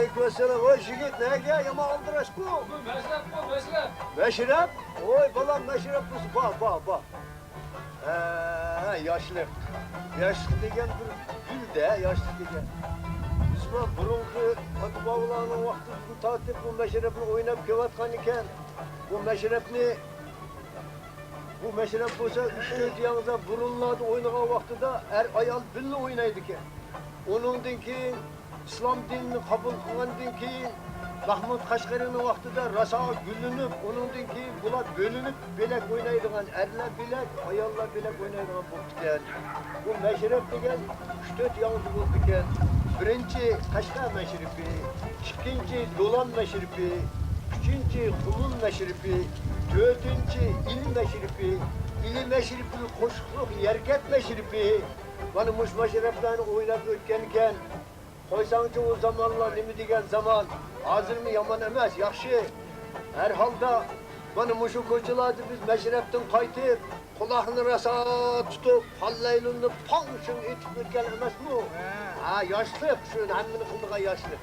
Aleykümselam. Oy Şigit nege yama aldıraş ku? Meşrep bu meşrep. Meşrep? Oy balam meşrep bu. Bak. Yaşlı. Yaşlı degen bir gül de yaşlı degen. Bizim burunki Hadi Bağla'nın vakti tatip bu meşrepini oynayıp kevatkan iken bu meşrep olsa 3-4 yanıza burunladı oynayan vaxtıda ayal birle oynaydı ki. Onundan keyin İslam dinini kabul kılgandan keyin Mahmud Kaşgari'nin vaxtıda rasa gülünüp, onundan keyin bular bölünüp belek oynaydıgan, erler belek, ayallar belek oynaydıgan bo'ldi. Bu meşrep degen 3-4 yanıza bo'ldi ekan. Birinci Kaşgar meşrepi, ikinci Dolan meşrepi, üçüncü Kulun meşrepi, dördüncü İl meşrepi, İli meşrepi koşukluk yerket meşrepi. Bana muş meşreplerini oynap ötkenken, koysanca o zamanlar nemi degen zaman, hazır mı yaman emez, yakşı. Her halda bana muşu koçulardı biz meşrepten kaytıp, kulağını rasa tutup, halleylunlu panşın etip ötken emez mi? Ha yaşlık, şöyle hemmini kıldığa yaşlık.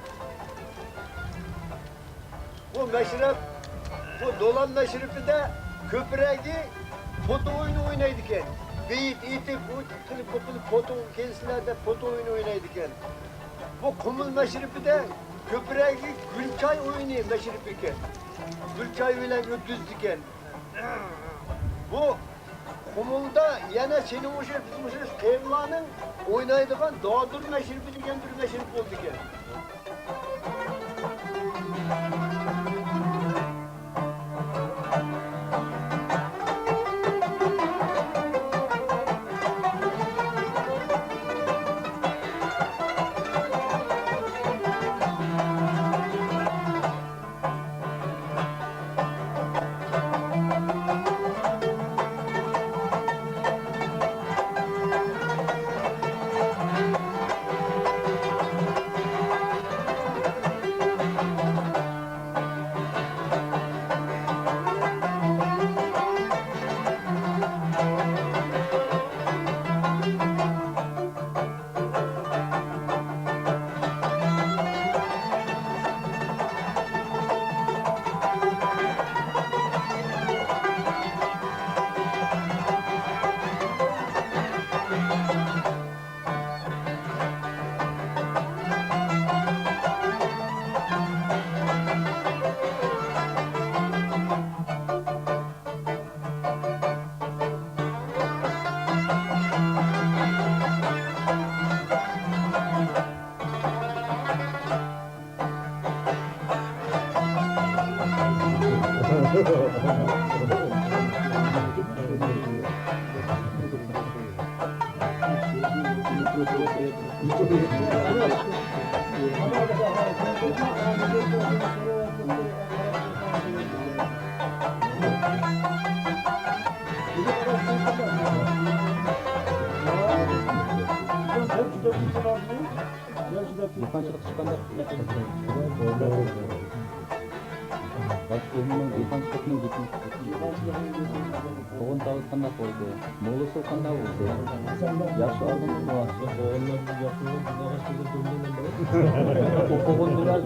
Bu meşrep, bu dolan meşrepi de köpregi foto oyunu oynaydıken. Beyit, itip, kılıp, foto kesilerde foto oyunu oynaydıken. Bu kumul meşrepi de köpregi Gülçay oyunu meşrepi iken. Gülçay ile ödüzdüken. Bu kumulda yine senin bizim Kevla'nın oynaydıgan Dağdur meşrepi degen bir meşrep oldu iken. Yıkançılık çıkanda bak önümün yıkançılıkının gitmiş. Oğun dağıtkandak oldu. Moğlu soğukanda oldu. Yaşı aldığımız mı var? Oğunlar yapılır, oğun biraz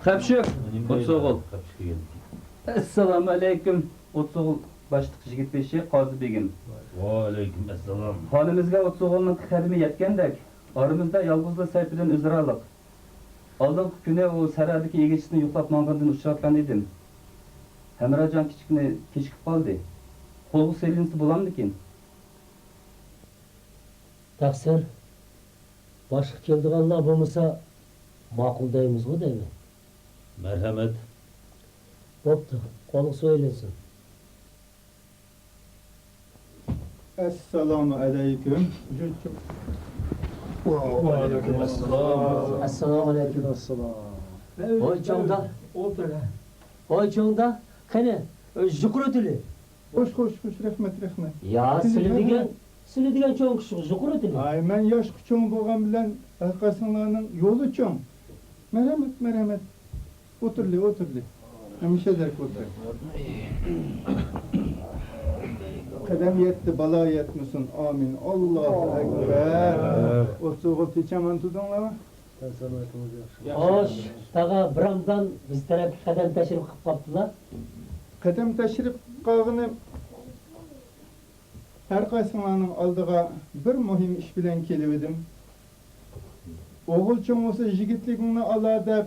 Kapşık, Otsoğul. Assalamu alaikum. Otsoğul başlık Jigit Beşi, Qazi Begim. Va aleyküm assalam. Halimizga Otsoğul'un qadimi yetgandek, aramızda yalgızlı Sayfiddin Üzralik. Aldığım günü o Saray'daki egeçisini yuklap mangandan uçratkan edim. Hemracan kichikni kechikib qoldi. Qo'lg'i selinisi bo'lamdikin? Taqsir, boshqa keldiganlar bo'lmasa ma'quldaymiz-ku deymi? Merhamet. Bo'pti, qo'ling so'yilsin. Assalomu alaykum. Va alaykum assalom. Assalomu alaykum. Voy chongda. Voy chongda. Qani, zuqur tili. Xo'sh, rahmat. Ya, sizlar degan cho'ng kishi zuqur tili. Ay, men yosh cho'ng bo'lgan bilan aqasinglarning yo'li cho'ng. Merhamet. O'tirli. Hamisha dark o'tir. Qadam yetti, balo yetmesin. Amin. Allohu akbar. O'tso'g'il techaman tudinglarmi? Xo'sh, tag'a biramdan biz tarafga qadam tashrif qilib qolibdilar. Qadam tashrif qilg'ini har qaysinglarning oldiga bir muhim ish bilan kelib edim. O'g'il cho'ng bo'lsa yigitligingni ola deb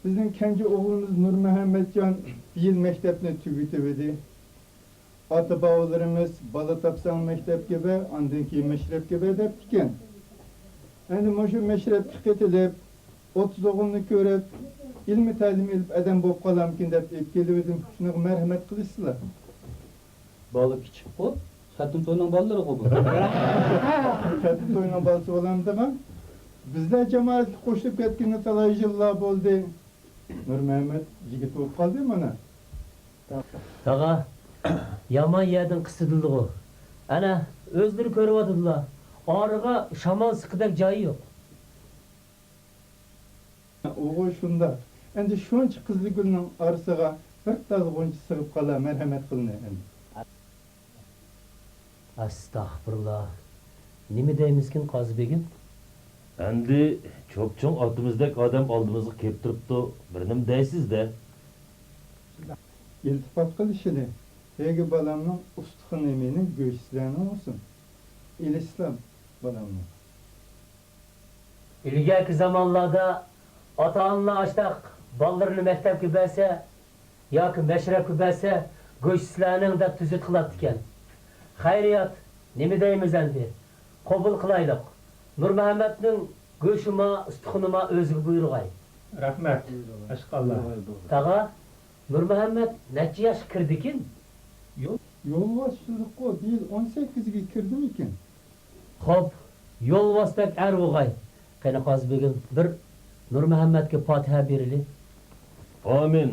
bizning kenji o'g'limiz Nur Muhammadjon bir yil maktabni tugatib edi. Ota bobolarimiz bola topsang maktabga ber, ondan keyin mashrabga ber debdikan. Endi shu mashrabga ketilib, 30 o'g'ilni ko'rib, ilmi ta'lim ilib adam bo'lib qolamkin deb kelib edim. Shuni marhamat qilasizlar. Bola kichik bu. Xatim to'yning bolalari bu. Xatim to'yning bolasi bo'lamdigan. Bizlar jamoatga qo'shilib ketganda talay yillar bo'ldi. Nur Muhammad yigit bo'lib qoldi mana. Tag'a yomon yerdan qisidildi u. Ana o'zlari ko'ryaptilar. Orig'a shamol siqidek joyi yo'q. O'g'il shunda. Endi shuncha qizli gulning orasiga bir taz g'uncha sig'ib qolar, marhamat qilin endi. Astag'firullah. Nima deymizkin Qozibegim? Endi cho'pchong otimizdek odam oldimizga kelib turibdi. Bir nim deysiz-da. İltifat qilishini, "Ey balamning ustixini mening go'shtlarim olsun." İlislam balamning. İlgaki zamanlarda ota-ona açtaq ballarını maktabga bersa yoki mashrabga bersa go'shtlarning deb tuzut qiladi ekan. Xayriyat, nima deymiz endi? Qabul qilaylik. Nur Muhammadning go'shima, ustixonima o'ziga buyurg'ay. Rahmat. Ashqallah. Tag'a Nur Muhammad necha yosh kirdikin? Yo'lboshchilik qo'y, yil 18 ga kirdimikin? Xo'p, yo'lbosdak arvug'ay. Qani Qozibegim bir Nur Muhammadga Fotiha berili. Amin.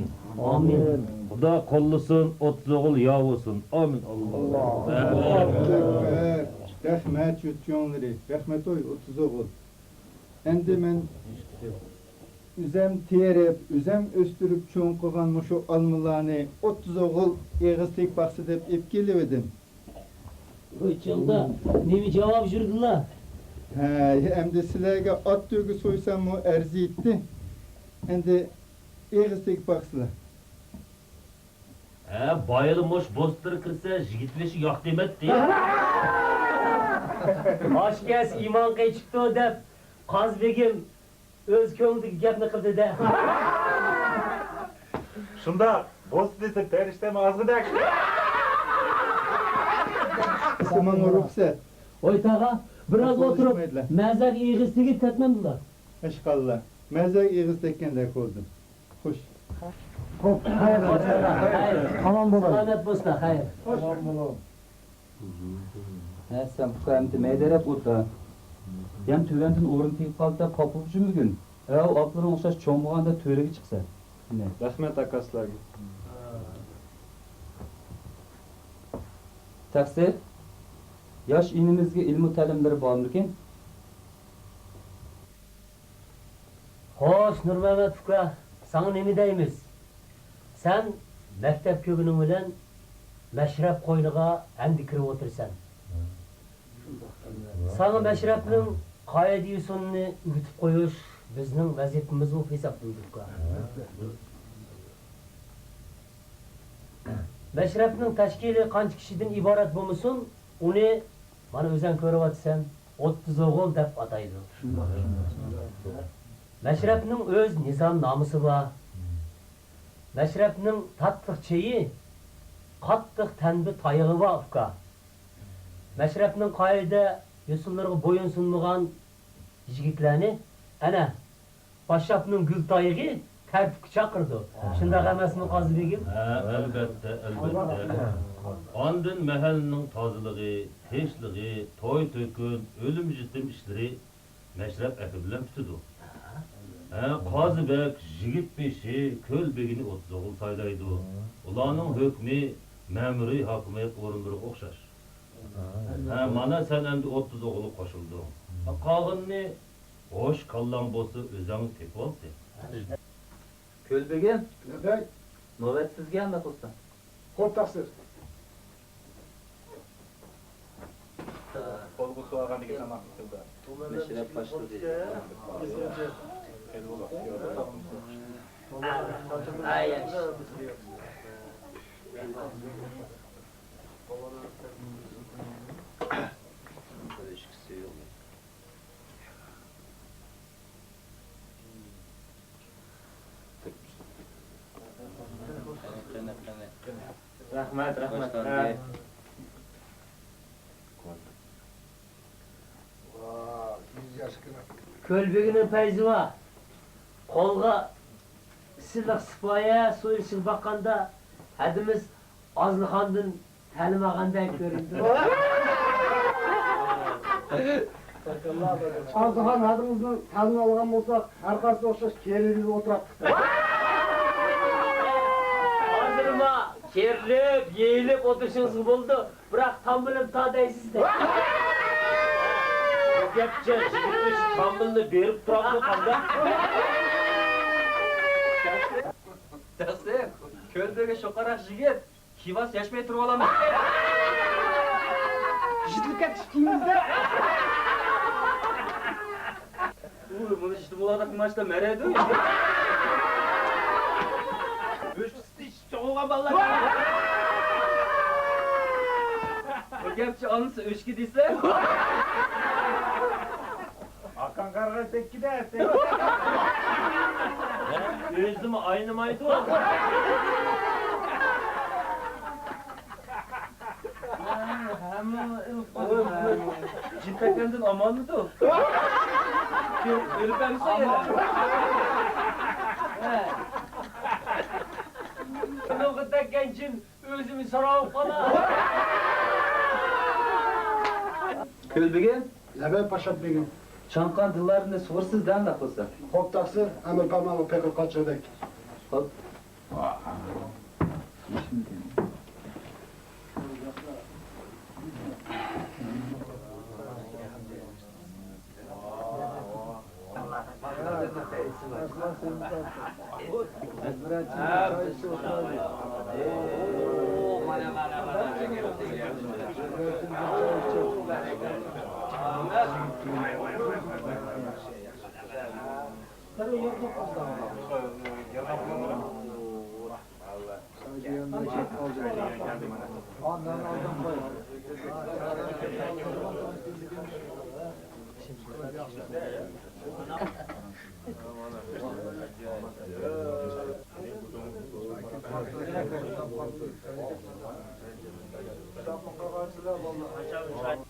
Amin. Xudo qo'llasin, 30 o'g'il yog' bo'lsin. Amin. Rahmat yutjonlari. Rahmat oy 30 o'g'il. Endi men üzem terip, üzem östürüp çoğun qilgan şu almalarni 30 o'g'il eg'iz tek baxsi deb ep kelib edim. O'childa nima javob yurdilar? Ha, endi sizlarga ot to'gi so'ysam o arzi etdi. Endi eg'iz tek baxsizlar. Bayılmış bostur kirsa yigitleshi yo'q dematdi. Oshkaz iymon qechibdi deb Qozibegim o'z ko'ngliga gapni qildi-da. Shunda bost desa perishtami ozg'idak. Mana ruxsat. Oy tag'a, biroz o'tirib, Konuşmaydilar. mazak eg'izligi ketmamdilar. Ashqallah. Mazak eg'iz tekkandek ko'rdim. Xush. Tamam bo'ladi. Salomat bo'lsin, xayr. Ha, sen bu kamti meyderep o'ta. Yan tövendin o'rin tegib qoldi deb qopib mümkün. Ha, o atların o'xshash cho'ng bo'lganda to'raga chiqsa. Ne? Rahmat akaslarga. Taqsir. Yosh inimizga ilmu ta'limlari bormikin? Xo'sh, Nur Muhammad uka, sana nima deymiz? Sen maktab ko'gining bilan mashrab qo'yniga endi kirib o'tirsan. Sana mashrabning qoida usulini o'rgatib qo'yish bizning vazifamiz bu hisoblanadi. Mashrabning tashkili qancha kishidan iborat bo'lmasin, uni mana o'zing ko'ryapsan, 30 o'g'il deb ataydi. Mashrabning o'z nizom nomusi bor. Mashrabning tatliq cheyi, qattiq tanbi tayig'i bor uka. Mashrabning qoida usullariga bo'yinsunmagan yigitlarni ana Poshshabning gul tayig'i tartibga chaqirdi. Shunday emasmi Qozibegim? Albatta. Ondan mahalning tozaligi, tinchlig'i, to'y to'kun, o'lim jitim ishlari mashrab aka bilan tutadi. Qozibek yigit beshi, ko'l begini 30 o'g'il saylaydi. Ularning hukmi ma'muriy hokimiyat o'rinlariga o'xshash. Mana sen endi 30 o'g'il qo'shilding. Qolganni hoş kallan bo'lsa o'zing tepib olsa. Ko'lbegim, Nabay, navbat sizga qo'sta. xo'p taqsir. Qo'l qo'yib olganiga tamom qildi. Meşrep başladı. Rahmet, rahmet. Vaa, 100 yaşkına. Kölbeginin payızı var. Kolga silah sıpaya su için bakanda hadimiz Azlıxandın tanımagandek göründü. Azdıhan adımızın tanını algan bolsak, arkası okşaş keriliği oturaptık. Hazırma kerlip, yeğilip oturuşunuz buldu. Bırak tam bilim ta deysiz de. Gepçe jigitmiş tambılını berip turaptı kanda. Taslim, Kölbege şokarak jigit. Kivas yaşmay turib olaman. Jitlikka tushkingizda. Bunu işte bu adam maçta meredi. O gepçi anısı üçkü dese. Akan karga tekki de tek. Özümü aynamaydı o. Cintekenden amanlıdı o. Ölüp emse yere. Bunu kadar gençin özümü sarayıp kala. Kölbege, Lebe Paşa begim. çankan dillarında sorsuz den laf olsa. Hoptaksı, Emir Parmağımı pekir kaçırdık.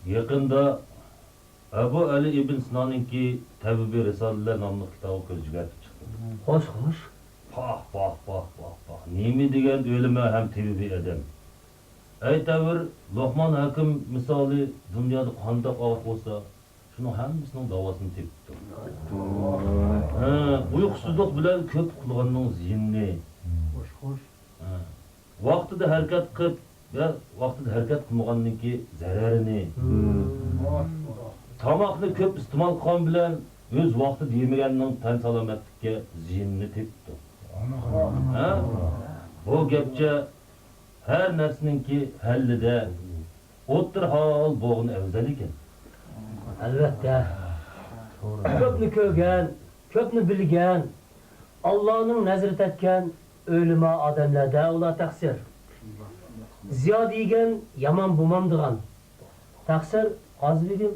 Yakında Ebu Ali İbn Sinan'ınki Tevbe Risaleler namlı kitabı gözüge çıktı. Hoş hoş. Pah pah pah pah pah. Nimi degan ölüme hem tevbe edem. Ey tavır Lokman Hakim misali dünyada qandaq avat olsa, şunun hammasının davasını tepdi. Uyqusuzluq bilan ko'p qilganning ziyinni. Hoş hoş. Vaqtida harakat qilib va vaqtida harakat qilmaganninki zararini. Tamoqni ko'p iste'mol qilgan bilan o'z vaqtida yemaganning tan salomatlikka ziyinni tepdi. Bu gapcha her narsaninki hallida o'ttir hol bo'g'ini afzal ekan. Albatta. Köpni ko'rgan, köpni bilgan, Allohning nazri tetgan o'lima odamlarda ular taqsir. Ziyod yegan yomon bo'lmamdigan. Taqsir hozirgim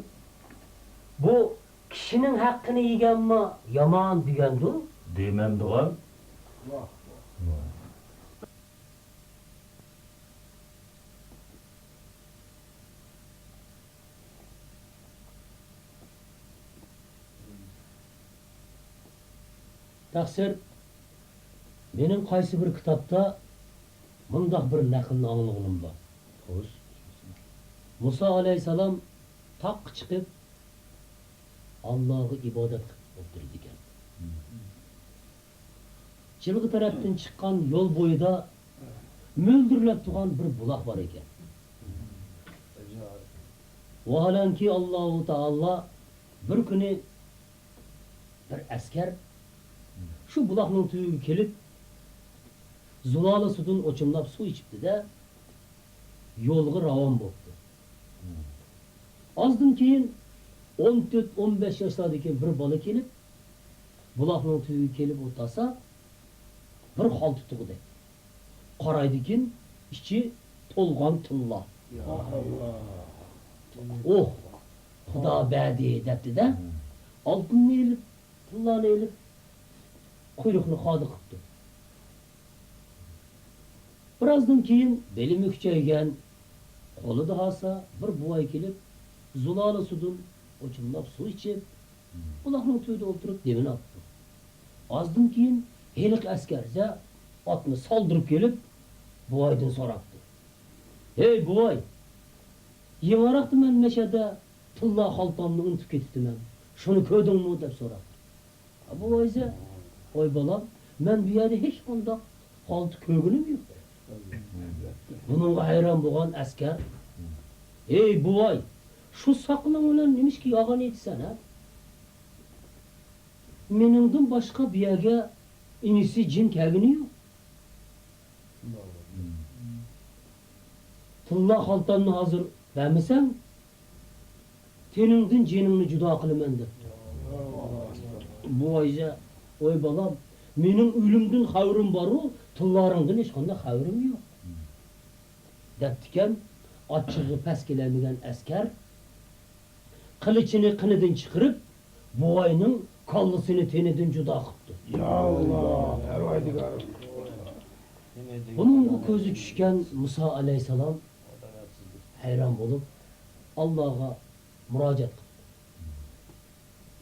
bu kishining haqqini yeganmi yomon degandu. Demamdigan. Taqsir mening qaysi bir kitobda bundoq bir naqlni anglag'anim bor. Xo'sh. Musa alayhisalom taqqa chiqib Allohga ibodat qilib o'tirdi ekan. Chilg'i tarafdan chiqqan yo'l bo'yida mo'ldirlab turgan bir buloq bor ekan. Vaholanki Alloh taolo bir kuni bir askar şu buloqning tuyiga kelib zuloli suvdan o'chimlab suv ichibdi-da, yo'lga ravon bo'ldi. Ozdan keyin 14-15 yaşlardaki bir bola kelib, buloqning tubiga kelib o'tasa, bir hol tutug'idi. Qaraydikin, ichi to'lg'on tilla. Oh, Xudo badi debdi-da. Oltinni elib, tillani elib, quyruqni xodi qilibdi. Birazdan keyin beli mükçeygen, qo'li dahasa bir buvay kelib, zulali sudun o'chimlab suv ichib, buloqning tubida o'tirib devini otdi. Ozdan keyin heliq askarza otni soldirib kelib, buvaydan so'rabdi. Hey buvay, yemaraqdi men meshada tilla xaltamni unutib ketibdiman. Shuni ko'rdingmi deb so'rabdi. Buvay esa, "Oy bolam, men bu yerda hech qanday xalta ko'rganim yo'q." Bununla hayran bo'lgan askar, "Ey buvay, şu saqlan bilan nimishki yog'on etsan ha? Meningdan boshqa bu yerga inisi jin kelgani yo'q. Tilla xaltamni hozir bermasam, teningdan jinimni judo qilaman" debdi. Buvay esa, "Oy bolam, mening o'limdan xavrim bor-u, tillaringdan hech qanday xavrim yo'q." Debdikan, ochig'i past keladigan askar qilichini qinidan chiqarib, buvayning kollasini tenidan judo qildi. Ya Allah, Perverdigar. Buning ko'zi tushgan Musa alayhisalom hayron bo'lib, Allohga murojaat qildi.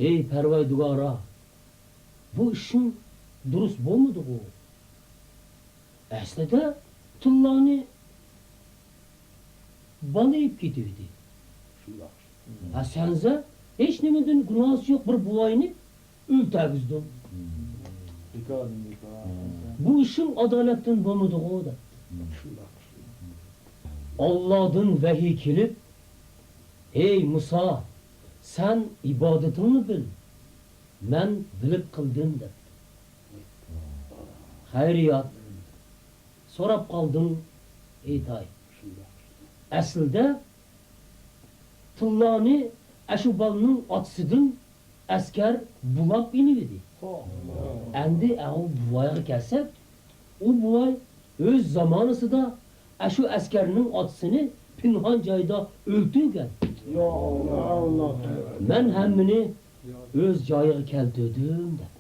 "Ey Perverdigara, bu ishing durust bo'lmadi bu. Aslida tillani balayıp gidiyordu. Ha sense hiç nemeden günahı yok bir buvayını öldürdün. Bu işin adaletten bulmadı o da. Allah'ın vahiy kelib, "Ey Musa, sen ibadetini bil. Men bilip kıldım" dedi. Hayriyat. Sorap kaldım, ey tay. Aslida tillani ashu balning otisidan askar bulab inivdi. Endi o buvayga kelsak, o buvay o'z zamonasida ashu askarning otisini pinhon joyda o'ldirgan. Ya Allah. Men hammini o'z joyiga keltirdim dedi.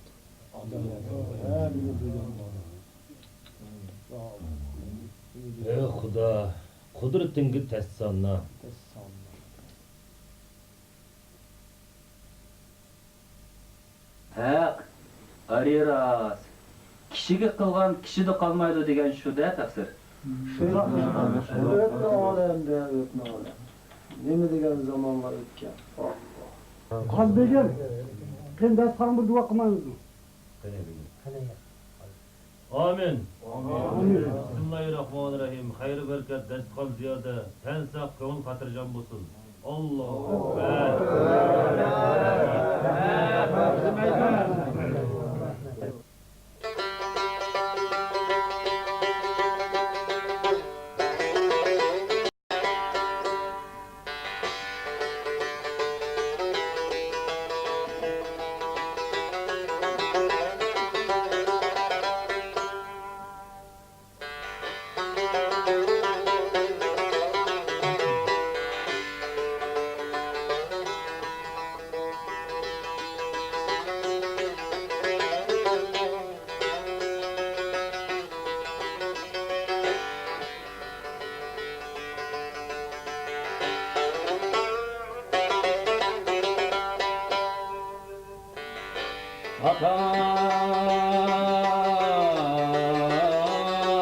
Ey Xudo, qudratingga tassanna. Haq, ariras. Kishiga qilgan kishida qolmaydi degan shu-da tafsir. Ötme alemde, ötme alem. Ne degan zamanlar o'tgan. Qalbegim, qanday san bir duo qilmaymiz. Amin. Bismillahirrahmanirrahim. Hayır berkat, dest kal ziyade, pensaq, ko'ngil xotirjam bo'lsin. Allahu akbar.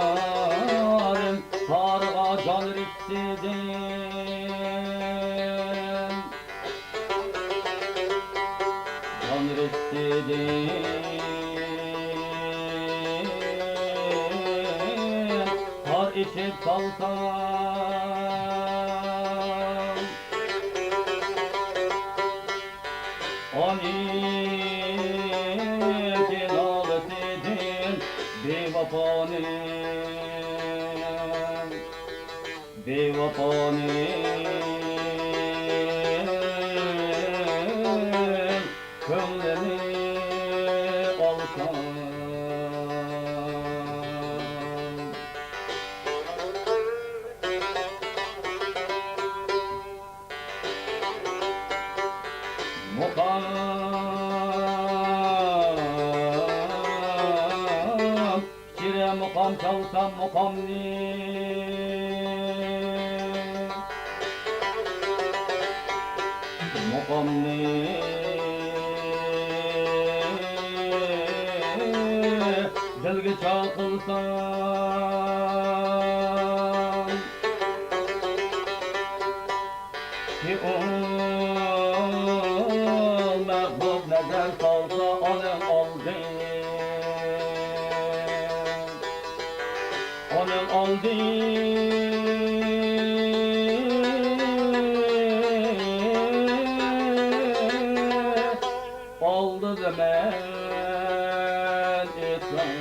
Hakarım harga can ristidim, can ristidim, har içip kalsam, ani bevafanım mukamni dilga chaqilsam ki mahbub nazar solsa onun oldi oldu zaman etmem.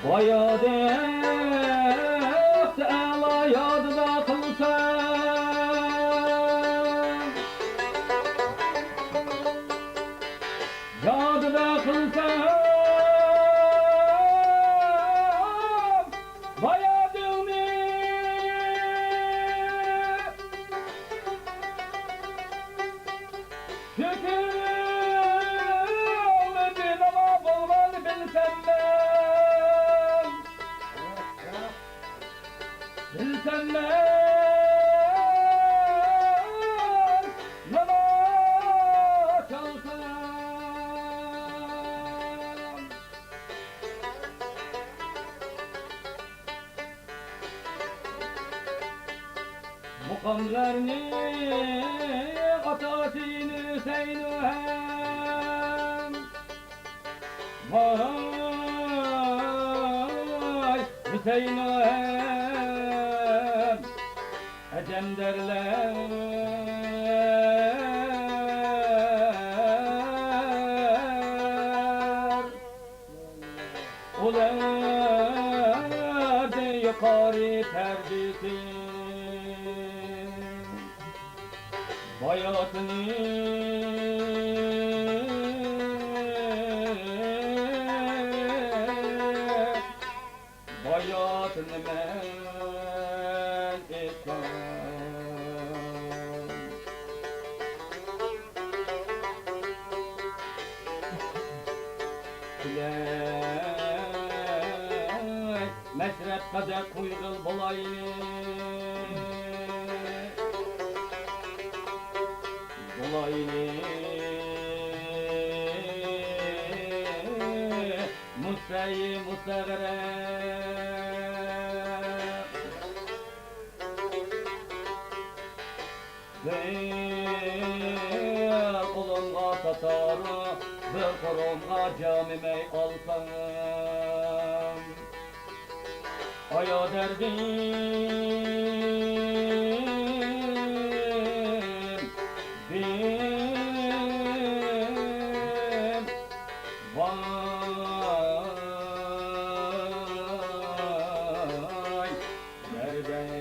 Bayadı Teala yadına kılsam, yadına kılsam, bayadını şükürüm bir ama bulman bilsem ben, bilsem ben namaz çalsam. Mukamlarni atatini seynuhem, vay Hüseyin'im ecem derler, ular de yukarı perdesi bayatını bayatını men etmem. Kuley meşrep kadar kuyrul bulayını Musa'yı Musa'gara bir kolumga satarı bir kolumga camimey alsam aya derdim bin vay derdim.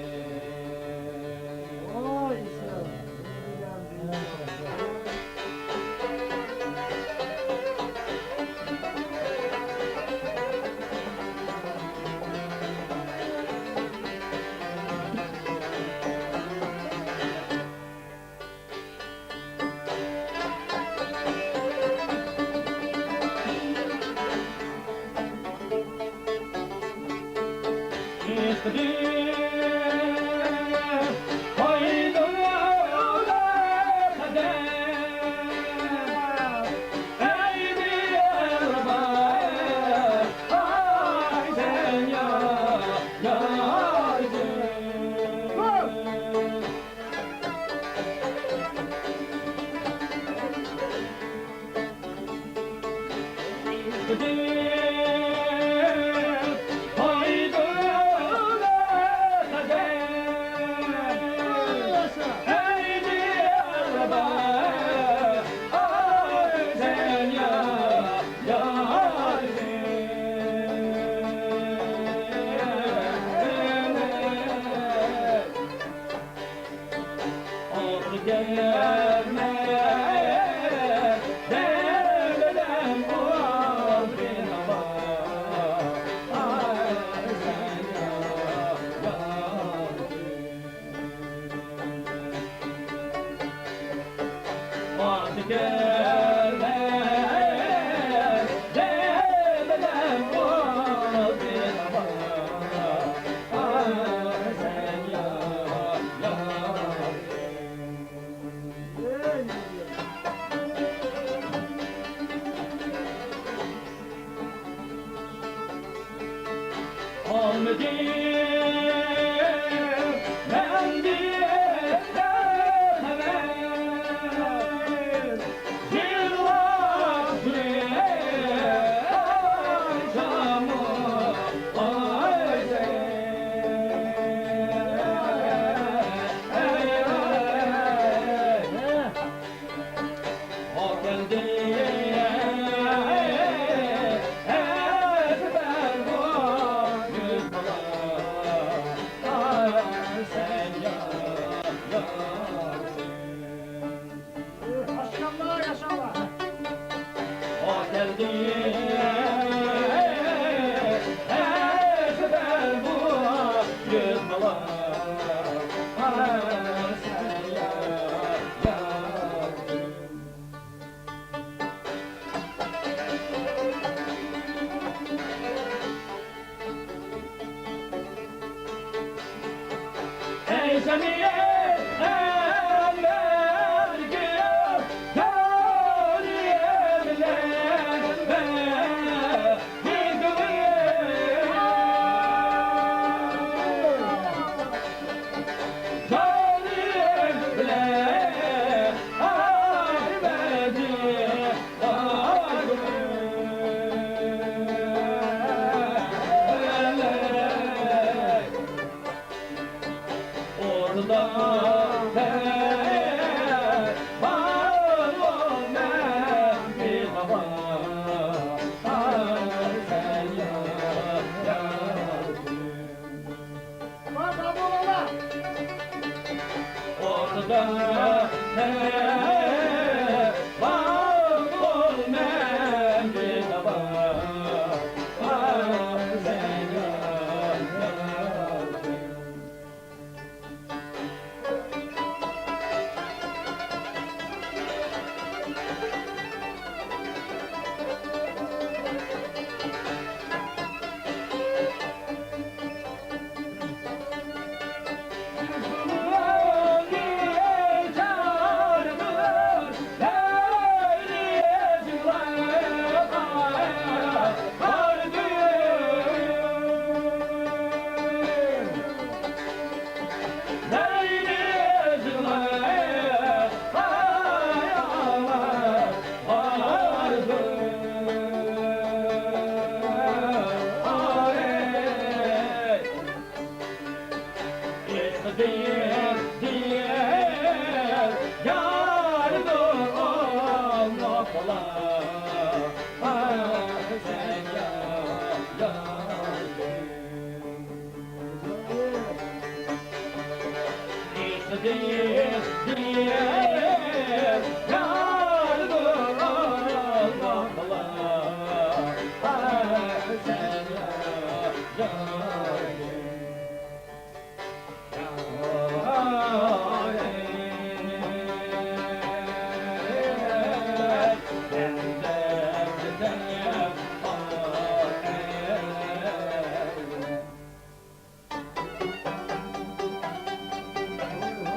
Maşallah yaşallah.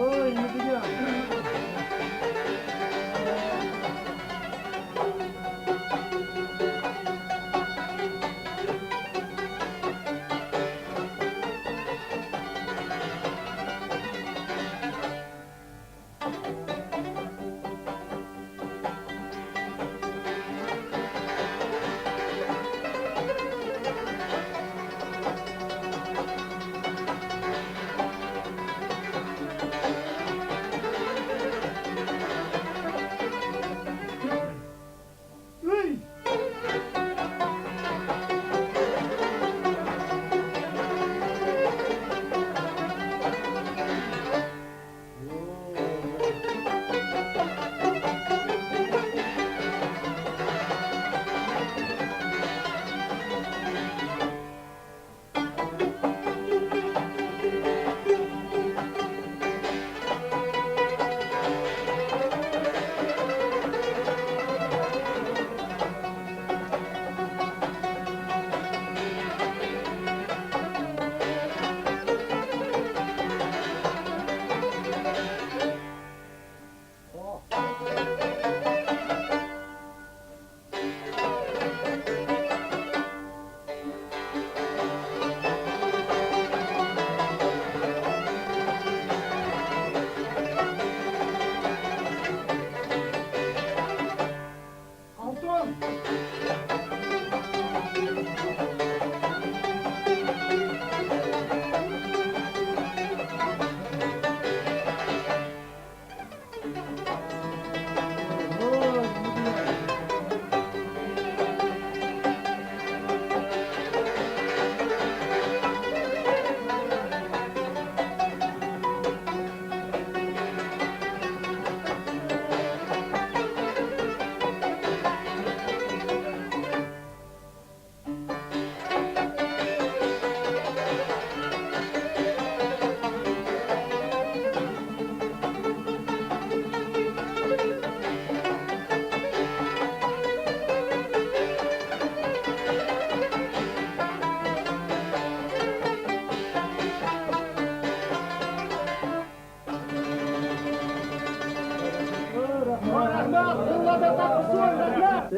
Oy, ne diyeceğim?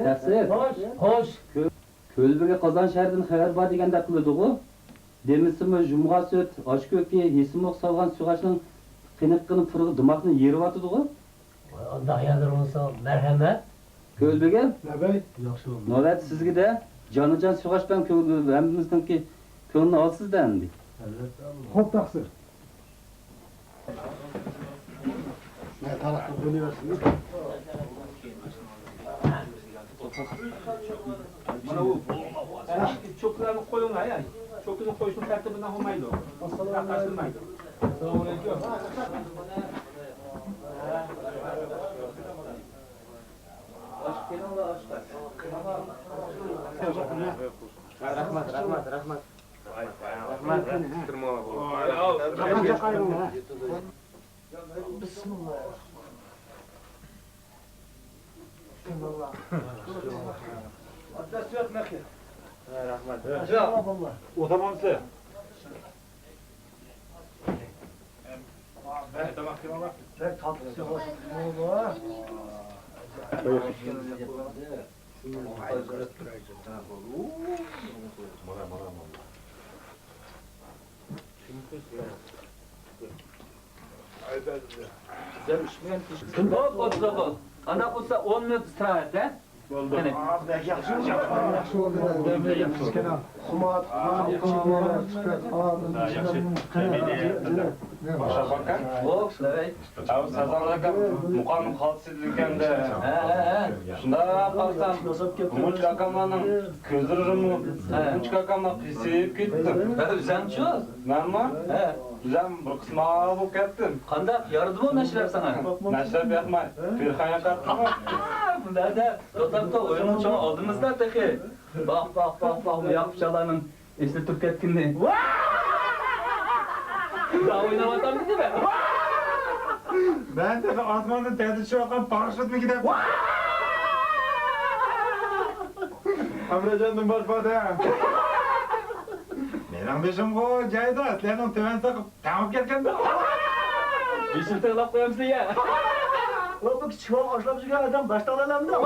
Taqsir. Hoş. Kölbege Qozon shahridan xabar bor deganda qildi-ku. Demisimi jumg'a süt, oshko'kka yesimoq solgan sug'ashning qiniqqini purg'i dimoqni yeryotidi-ku. Onda hayadır olsa merhamet. Kölbege Nabay, navbat sizga-da jonajon sug'ash bilan hammamizningki ko'ngilni olsiz-da endi. xo'p taqsir. Mana bu cho'klarni qo'yinglar, ya. Cho'kini qo'yishni tartibidan olmaydi. Taqashtirmaydi. Assalomu alaykum. Otamansı. Hop, otur. Ana bo'lsa 10 minut istirahat, ha? Oldu. Başa bakar. Hop, evet. Abi sazanlarga muqam xalsizligende. Şunda baksam, Umut Kakama'nın közürümü, Umut Kakama qisib ketdim. Üzemçi o. Nanma? He. Bizem bir qisma bu ketdim. Qandaq yardım o neşler sana? Nashrab yoqmay. Pirxanya qartdim. Bunlarda Totak'ta oyunun çoğu aldığımızda teki. Bak bu yapışalanın işte Türk etkinliği. Daha oynamadan bizi be. Ben de Osman'ın tezisi yokan paraşüt mü gider? Amracan'ın barbadı. Mening beshim bu joyda, sizlarning tuvan soqib, tamam ketganda. Bir sürü tığlap koyalım size ya. Bu küçük başlamış bir adam baştan alamda.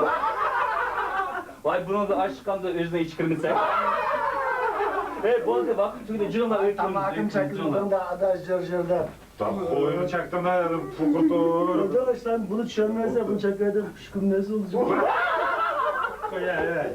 Vay bunu da aşkımda özüne içkirmişse. Hey boldu bak çünkü cırma öyküm. Tamakim çakılığında ada jırjırda. Tam koyunu çaktım da fukurtur. Arkadaşlar bunu çözmezse bunu çakırdım. Kuşkum nasıl olacak? Ya.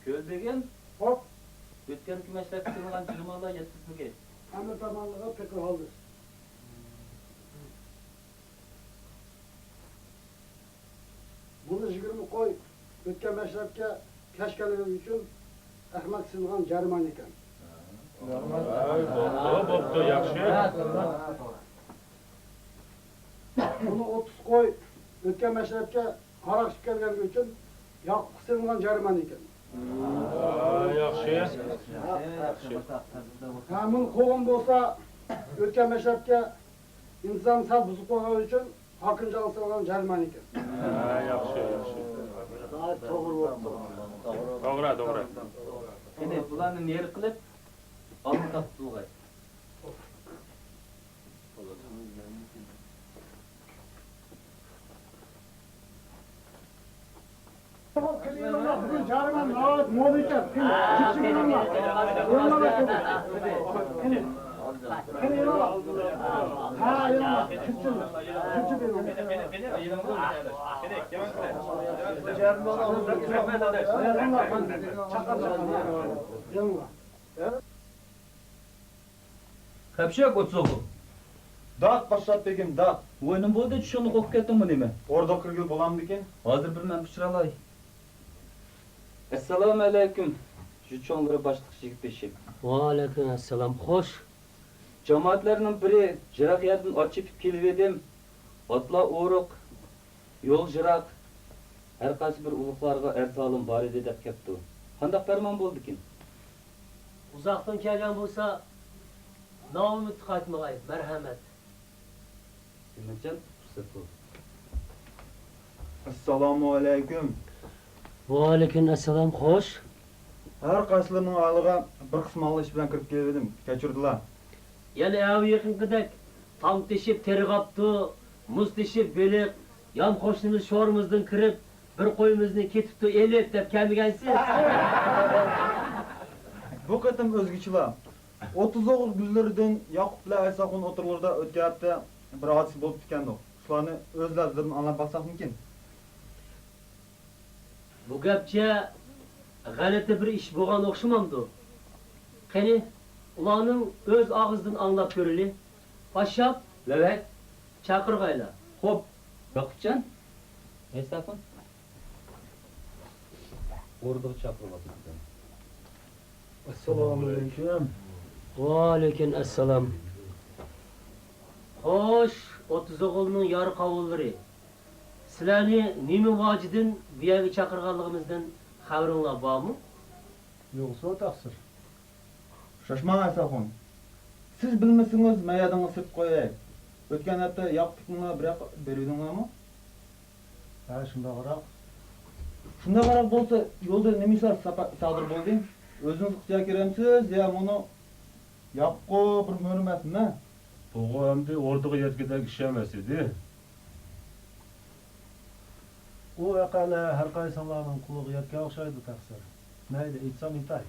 Ko'zbegim, Hop. o'tgan kumashlab chiqilgan jurmalar yetkizmigi. Hamma tomonlarga fikr oldi. Bunu 20 koy, o'tgan mashrabga kashkaligi uchun Ahmad Silg'on jarman ekan. Bo'pti, yaxshi. Bunu 30 koy, o'tgan mashrabga aroq ichib kelganligi uchun Yoqup Silg'on jarman ekan. Yaxshi. Ha, bunu qo'g'in bo'lsa, o'tgan mashrabga intizom sal buzib qo'ygan uchun Hokimjon Silg'on jarman ekan. Yaxshi, yaxshi. To'g'ri. Qani bularni neri qilib, olib topilg'ay. Bugün jarman navbat mo'l ekan. Kapşak otsoğu. Dat başlat begim, dat. Oyunun bo'ldi, tushunib qo'yib ketdimmi nima? Orada kirgil bo'lamdi ekan. Hozir bir men pichiralay. Assalomu alaykum. Shu cho'ng'ira boshliq yigit beshik. Va alaykum assalom. Xo'sh. Jamoatlarning biri jiroq yerdan ochib kelib edim. Otlar o'riq, yo'l jiroq. Har qaysi bir ulug'larga ertalim bor edi deb ketdi. Qanday farmon bo'ldi ekan? Uzoqdan kelgan bo'lsa, nomimni qaytmag'ay, marhamat. Nimacan fursat bo'ldi. Assalomu alaykum. Va alaykum assalom. Xo'sh. Har qaysilarning og'liga bir qism mol ish bilan kirib keldim. Kechirdilar. Yana ev yaqinqidek tam teshib terg'apti, muz teshib beliq, yan qo'shnimiz sho'rimizdan kirib, bir qo'yimizni ketibdi, elet deb kelmagansiz. Bu qatim o'zgichilar. 30 o'g'il gullaridan Yoqub bilan Aysaxon o'tirlarda o'tgan hafta bir hodisa bo'lib ketgandi. Shularni o'zlaridan anglab baxsaqmikin? Bu gapcha g'alati bir ish bo'lgan o'xshamamdi. Qani, ularning o'z og'zidan anglab ko'rili. Pashshab, lavak, chaqirg'aylar. Xo'p, Yoqubjon. Aysaxon. O'rdiq chaqiryapti. Assalomu alaykum. Va alaykum assalom. Xo'sh, 30 o'g'ilning yori qavullari. Sizlarni nima vojidin bu yerga chaqirganligimizdan xabaringlar bormi? Yo'qsa taqsir. Shoshmang Aysaxon. Siz bilmasangiz mayadan isib qo'yay. O'tgan hafta Yoqubni bir yoq beruvdinglarmi? Ha, shundaqroq. Shundaqroq bo'lsa, yo'lda nima ishlar sodir bo'ldi? O'zingiz ixtiyor keramsiz, ya buni Yoqubga bir mo'rimasmi? Bu endi o'rdiga yetgidek ish emas edi. U aqala har qaysilarning quloqi yetgan o'xshaydi taqsir. Mayli, aytsam aytay.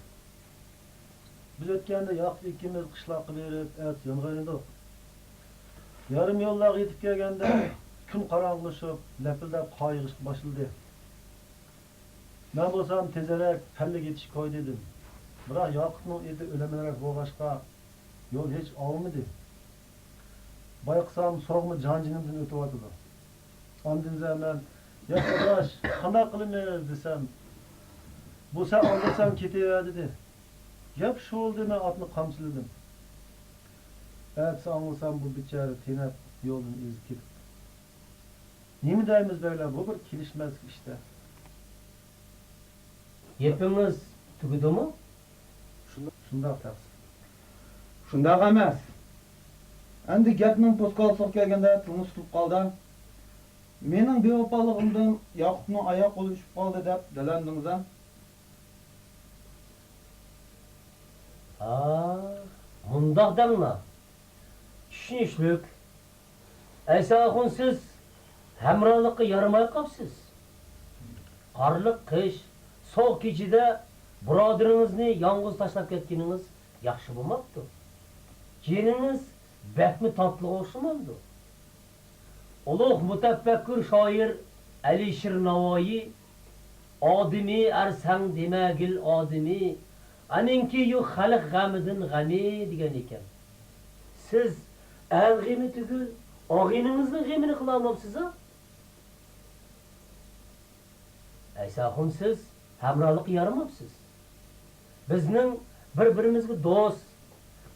Biz o'tganda Yoqub ikkimiz qishloqqa berib, et yong'in yarim yo'llarga yetib kelganda kun qorong'ilashib, lapildab qayg'ish boshladi. Men bo'lsam tezroq pallaga yetishib qo'y dedim. Biroq Yoqubning edi o'lamanroq bo'lg'achqa yo'l hech olmadi. Bayqasam so'g'mi jonjinimdan o'tyapti. Ondan zaman ya qardosh, qanday qilamiz desam, bo'lsa olsam ketaver dedi. Gap shu oldi, men otni qamchiladim. Olsam bu bichara tenab yo'ldan ezib ketdi. Nima deymiz böyle, bu bir kelishmas ishda. Yepimiz tugudimi? Shundoq taqsir. Shundoq emas. Endi gapning po'stkol kelganda tilimiz tutib qoldi. Mening bevafoligimdan Yaqubning oyoq qo'li ushib qoldi deb dalandingiz a? Mundaq denglar. Tushunishlik. Aysaxun siz hamrohlikqa yaramay qolibsiz. Qarliq qish, sovuq kechida birodaringizni yolg'iz tashlab ketganingiz yaxshi bo'lmabdi. Keliniz bakmi tatlı o'xshamamdi. Ulug' mutafakkur shoir Alisher Navoiy odimi arsang demagil odimi aninki yu xalq g'amidan g'ami degan ekan. Siz al g'ami tugul og'iningizning g'amini qila olmabsiz a? Aysaxun siz hamrohlik yaramabsiz. Bizning bir-birimizga do'st,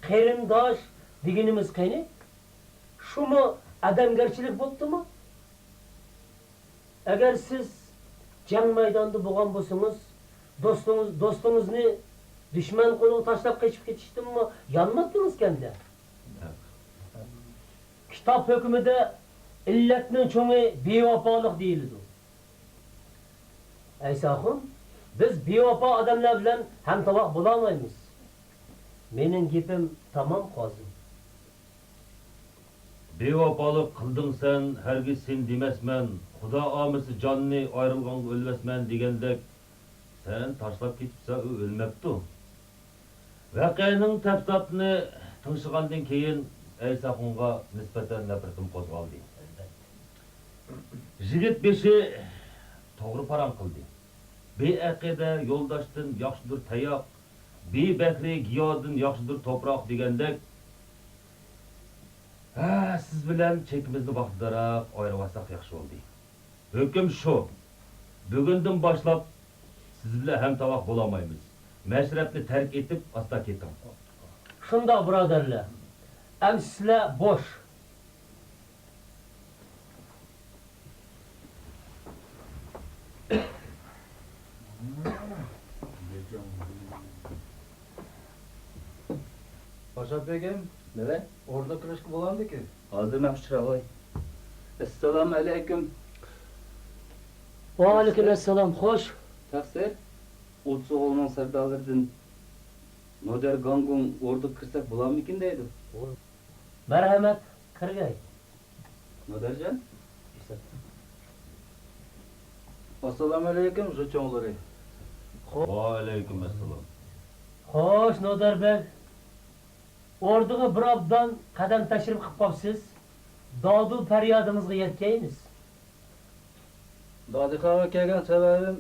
qarindosh deganimiz qani? Shumi adamgarchilik bo'ptimi? Agar siz jang maydonida bo'lgan bo'lsangiz, do'stingizni dushman qo'liga tashlab qochib ketishdimi, yonmadingiz kanda? Kitob hukmida illatning cho'ngi bevafolik deyiladi. Aysaxun, biz bevafo odamlar bilan hamtovoq bo'la olmaymiz. Mening gapim tamom qozim. Bevafolik qilding sen, hargiz sen demasman. Xudo omisi jonni ayrilgan o'lmasman degandek, sen tashlab ketibsan, u o'lmabdi. Voqeaning tafsilotini tingishgandan keyin Aysaxunga nisbatan nafratim qo'zg'aldi. Yigit beshi to'g'ri paran qildi. Beaqida yo'ldoshdan yaxshidir tayoq, bebakri giyodan yaxshidir to'proq degandek, siz bilan chekimizni vaqtdaroq ayirvasak yaxshi bo'ldi. Hukm shu. Bugundan boshlab siz bilan ham tovoq bo'la olmaymiz. Mashrabni tark etib, asta keting. Shunda birodarlar, sizlar bo'sh. Paşa begim, Nima? orada kirishga bo'ladiki? Hozir mahshiravoy. Assalomu alaykum. Va alaykum assalom. Xo'sh. Taqsir, O'tsu o'g'lining sardorlaridan Nodar Gangun orada kirsak bo'larmikin deydi. Marhamat, kirgay. Nodarjon? Assalomu alaykum, jo'cho'ng'lari. Va alaykum assalom. Xo'sh, Nodarbek. Orduga bir obdan qadam tashrif qilib qolibsiz. Dodu faryodimizga yetkaymiz. Dodixonga kelgan sababim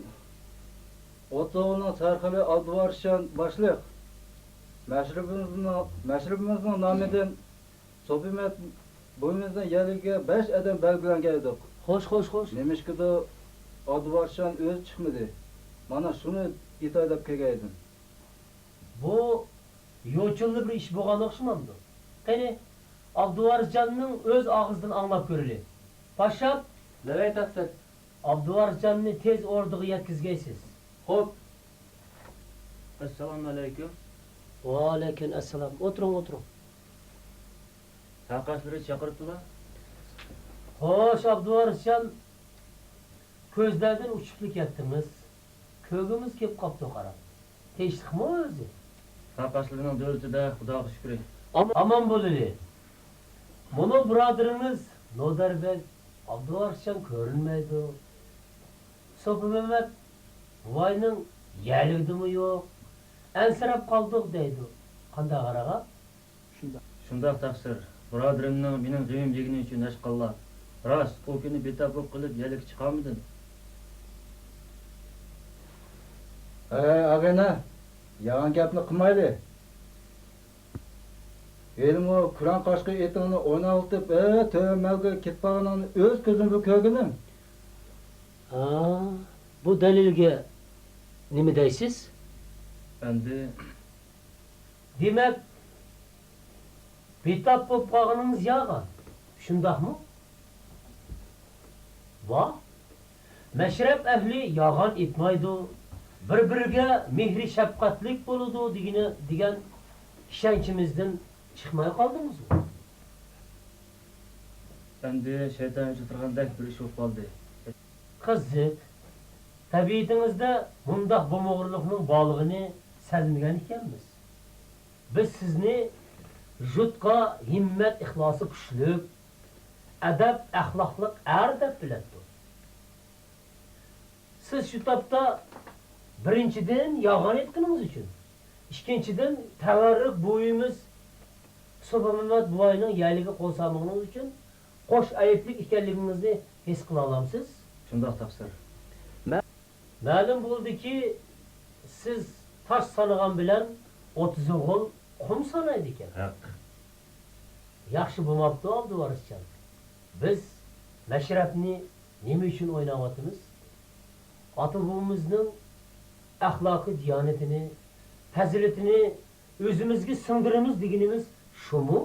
O'to'g'lining sarxili Alduvarshan boshliq. Mashrabimizning nomidan Sofimat bo'yimizdan yaliga 5 odam belgilangan edik. Xo'sh. Nemishkida Alduvarshan o'z chiqmadi. Mana shuni yetaylab kelgan edim. Bu yo'chilli bir ish bo'lgan o'xshamamdi. Qani Abduvarjonning o'z og'zidan anglab ko'rili. Pashab, Nima taqsir? Abduvarjonni tez orduga yetkazgaysiz. Xo'p. Assalomu alaykum. Va alaykum assalom. O'tiring. Taqashlari chaqiribdilar. Xo'sh, Abduvarjon, ko'zlardan uchib ketdimiz. Ko'gimiz kelib qopti qarab. Teshdikmi o'zi? Taqashlarining do'ltida Xudoga shukr. Aman bo'lili. Bunu birodarimiz Nodarbek Abduvarjon ko'rinmaydi. So'pi Mehmet voyning yaligdimi yo'q? Ansirab qoldik deydi. Qanday qaraga? Shundoq taqsir. Birodarimning mening g'imim yegini uchun ashqallar. Rost, u kuni betobroq qilib yalik chiqarmidin? Ag'ina, yalan gapni qilmaydi. Elmo Kur'an qaşqı etini o'ynatib, tövmelge ketpağının öz ko'zimda ko'rganim. Bu dalilga nima deysiz? Endi Demak, betob bo'lib qolganingiz yog'an. Shundaqmi? Va mashrab ahli yog'on etmaydi. Bir-biriga mehri shafqatlik bo'ladi degan ishonchimizdan chiqmay qoldingizmi? Endi shayton uchirgandek bir ish bo'lib qoldi. Qiziq. Tabiatingizda bundaq bo'lmag'urlikning borlig'ini sezmagan ekanmiz. Biz sizni jutqa himmat ixlosi kuchli, adab axloqliq er deb bilardik. Siz shu topda birinchidan yolg'on aytganingiz uchun, ikkinchidan tavarruk bo'yimiz Subhanalloh buvoyning yayliga qo'l solganingiz uchun qo'sh ayiblik ekanligingizni his qila olamsiz? Shundoq taqsir. Ma'lum bo'ldiki, siz tosh sanagan bilan 30 o'g'il qum sanaydi ekan. Haq. Yaxshi bo'lmabdi Abduvarisjon. Biz mashrabni nima uchun o'ynayapmiz? Ota-bobomizning axloqiy diyonatini, fazilatini o'zimizga singdiramiz deganimiz shumi?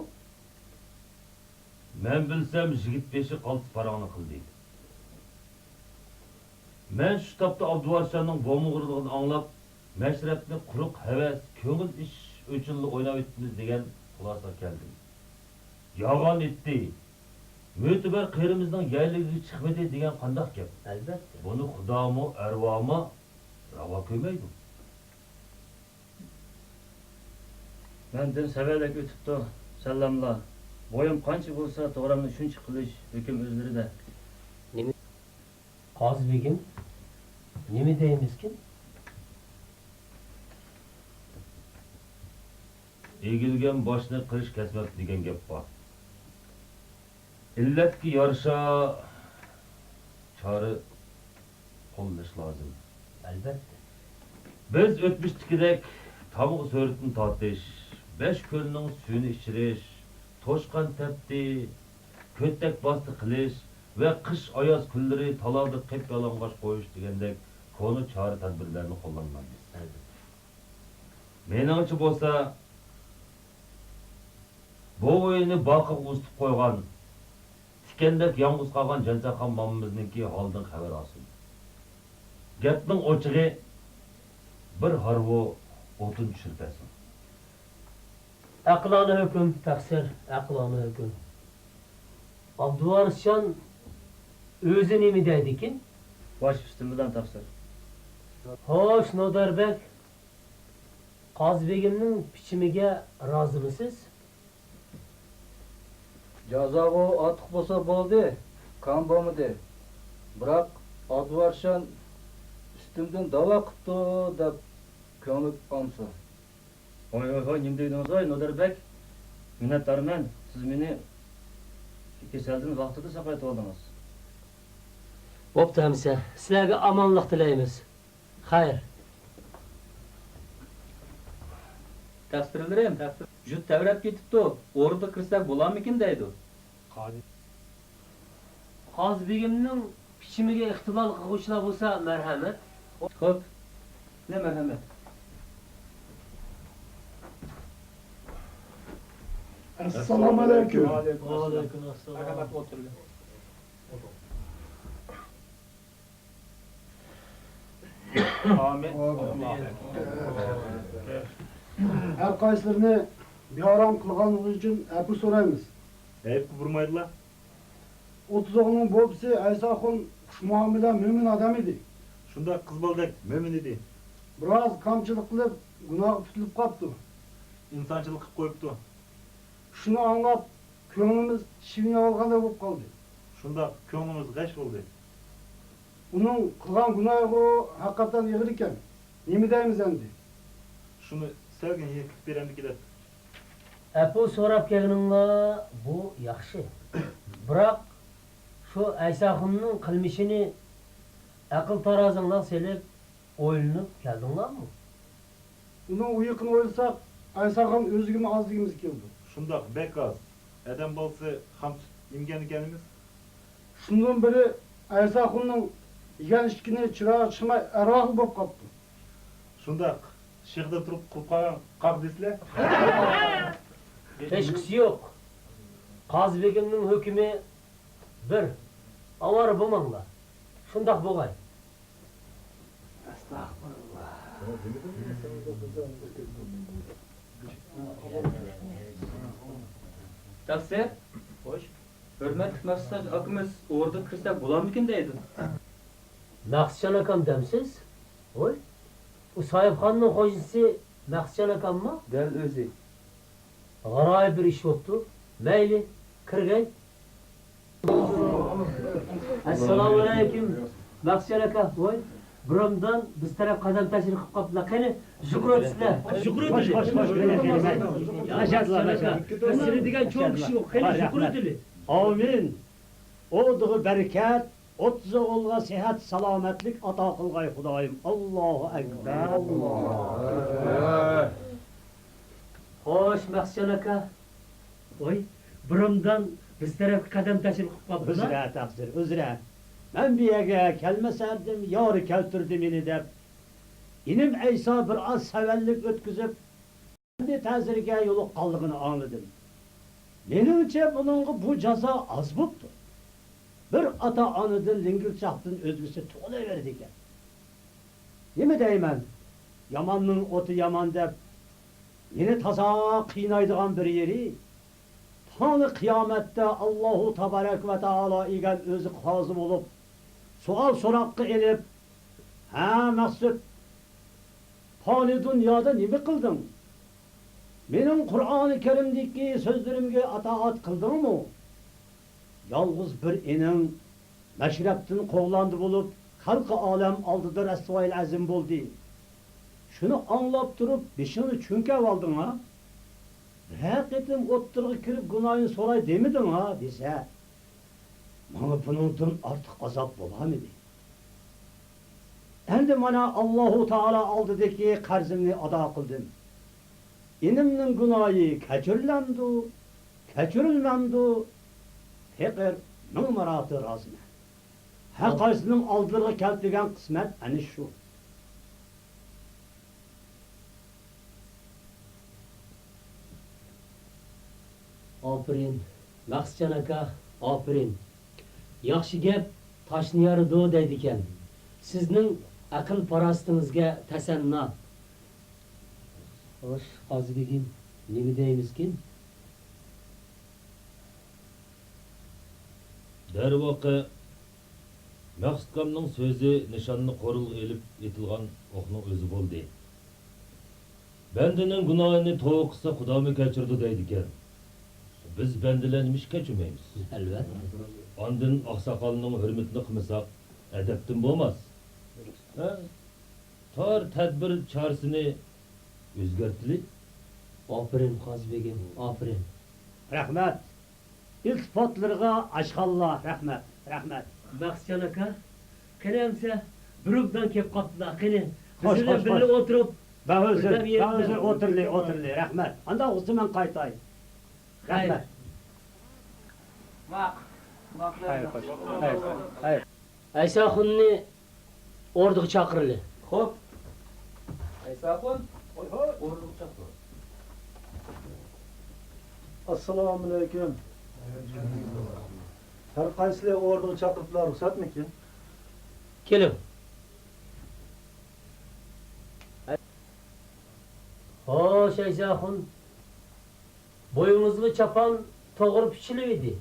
Men bilsam yigit beshi qaltis paroni qildi. Men shu topda Abduvarsjonning bo'mug'irligini anglab, mashrabni quruq havas, ko'ngil ish uchun o'ynab o'tdimiz degan xulosa keldim. Yolg'on etdi. Mo'tibar qerimizning yayligiga chiqmadi degan qandoq gap? Albatta. Buni xudomi, arvomi ravo ko'rmaydi. Mendan savalak o'tibdi. Sallamlar. Bo'yim qancha bo'lsa, to'g'ramni shuncha qilish hukm o'zlarida. Qozbegim, nima deymizkin? Egilgan boshni qilish kasmat degan gap bor. Illatga yarasha chora qo'llash lozim. Albatta. Biz o'tmishdagidek tovuq so'ritni tortish, 5 ko'lning suyini ichirish, to'shqan tapdi, ko'ttak bosdi qilish va qish oyoz kunlari talovda qip yalang'och qo'yish degandek konu chora tadbirlarni qo'llanmaymiz. Meningcha bo'lsa, bu o'yinni boqiq ustib qo'ygan, tikandek yolg'iz qolgan Jansaxon momimizniki holdan xabar olsin. Gapning ochig'i bir harvo o'tin tushirtasin. Aqlona hukm, taqsir, aqlona hukm. Abduvarisjon o'zi nima deydikin? Bosh ustim bilan taqsir. Xo'sh, Nodarbek, Qozbegimning bichimiga rozimisiz? Jazogo otiq bo'lsa bo'ldi, qon bo'lmadi. Biroq Abduvarsjon ustimdan da'vo qildi deb ko'ngil olsa. Hoy, nima deydingiz, Nodarbek? Minnatdorman. Siz meni kasaldan vaqtida saqlayib oldingiz. Bo'pti hamsa, sizlarga omonlik tilaymiz. Xayr. Taqsirlarim, jut tavrab ketibdi. O'rniga kirsak bo'larmikin deydi. Qozbegimning bichimiga ixtilol qiluvchilar bo'lsa, marhamat. Xo'p. Ne merhamet. Assalomu alaykum. Alaykum assalom. Marhamat o'tiring. Amin. Her qaysilarini beharam qilganligi uchun afv so'raymiz. Ayıp vurmaydılar. 30 o'g'lining bo'bisi Aysoxon xushmuomala mo'min odam edi. Şunda kız baldak mümin idi. Biroz kamchilik qilib, gunoh tutilib qolibdi. İnsançılık qilib qo'yibdi. Shuni anglab, ko'nglimiz shivni olganday bo'lib qoldi. Shunda ko'nglimiz g'ash bo'ldi. Uning qilgan gunohi haqiqatan ig'ir ekan. Nima deymiz endi? Shuni selgin yekib beramiz deb. Apu so'rab kelganinglar bu yaxshi. Biroq shu Aysoxonning qilmishini aql tarozinglar selib o'ylanib keldinglarmi? Uning uyqini o'ylasak, Aysoxon o'zigimi ozligimiz keldi. Shunda bek az. Adam bo'lsa ham imgan ekanimiz. Shundan biri Aysoxonning yegan ishkini chirog'i chiqmay arvohi bo'lib qolibdi. Shunda shehda turib qulqagan qaq deslar. Hech qisi yo'q. Qozbegimning hukmi bir. Avara bo'lmanglar. Shundoq bo'lg'ay. Taqsir? Xo'sh. Hürmetli Mesut akımız orada kırsak bulamıken deydi. Məxsican akam demsiz? Oy. O sahipxananın hocası Məxsican akam mı? Del özü. Garay bir iş oldu. Meyli, kırgay. Assalamu aleyküm. Məxsican aka, oy. Buramdan biz taraf kadam taşır kıp kapla. Kani, şükür ötsüler. Şükür ödülü. Yaşadılar, yaşadılar. Seni diyen çok kişi yok. Kani şükür ödülü. Amin. Oğduğu bereket, 30 oğulga sihat, salametlik ata kılgay Hudayım. Allahu Ekber. Hoş Məxsican aka. Oy. Buramdan biz taraf kadam taşır kıp kapla. Özre taksir, özre. Ben bir yege kelmeserdim, yarı keltirdim ini dep. İnim İsa bir az sevellik ötküzüp, kendi tezirge yolu kallığını anladım. Menimce bunun bu caza az buptu. Bir ata anıdın lingir çaktın özgüsü tuğulayverdiken. Yemi deymen, yamanın otu yaman dep, yine taza kıynaydıgan bir yeri, Tanrı kıyamette Allahu Tebarek ve Teala igen özü hazım olup, sual sorakkı elip, ha Mesut, fani dünyada nimi kıldın? Benim Kur'an-ı Kerim'deki sözlerimge ataat kıldın mı? Yalnız bir inin meşreptin kovlandı bulup, halk-ı alem aldıdır esva-il azim buldu. Şunu anlap durup, beşini çünkev aldın ha? Hakikim otturgu kirip günahını soray demedin ha dese. Bana bunundan artık azap bulamedi. Endi bana Allahu Teala aldıdaki karzımni ada kıldım. İnimnin günahı keçirilendi, keçirilmendi. Tekrar numaratı razına. Hakaysının aldırğı keltigen kısmet ani şu. Aferin. Məxsican aka, aferin. Yaxşı gep taşını yarıdı deydiken. Sizning akıl parastınızga tasanna. Hoş, azizligim. Nemi deymizkin? Dervaqe Məxsutkamның sözü nişanını qorul elip etilgan oqның özü boldu. Bendinin günahını toğuqsa Xudamı keçirdi deydiken. Biz bendilenmiş keçirmeymiz. Elbet. Andın ақсақалының hürmetini qımısaq, edeptin bolmaz. Tar tedbir çaresini özgertili. Aferin Qazibegim, aferin. Rahmet. İltifatlarına aşkallah, rahmet, rahmet. Məxsican aka, qenemse Brug'dan kep kaptılar, qene. Hoş, Bizimle hoş, birlikte hoş. oturup Ben özür, Buradan yerinde- ben özür, oturli, rahmet. Anda o zaman kaytay. Hayır. Rahmet. Aysa xunni orduga chaqirili. Hop. Aysaqon. Ordu çakır. Assalomu alaykum. Har qaysizlar o'rniga chaqiribdilar, ruxsatmikin? Keling. Xo'sh, Aysa xun. Bo'yingizga chapan to'g'ri pichilib edi.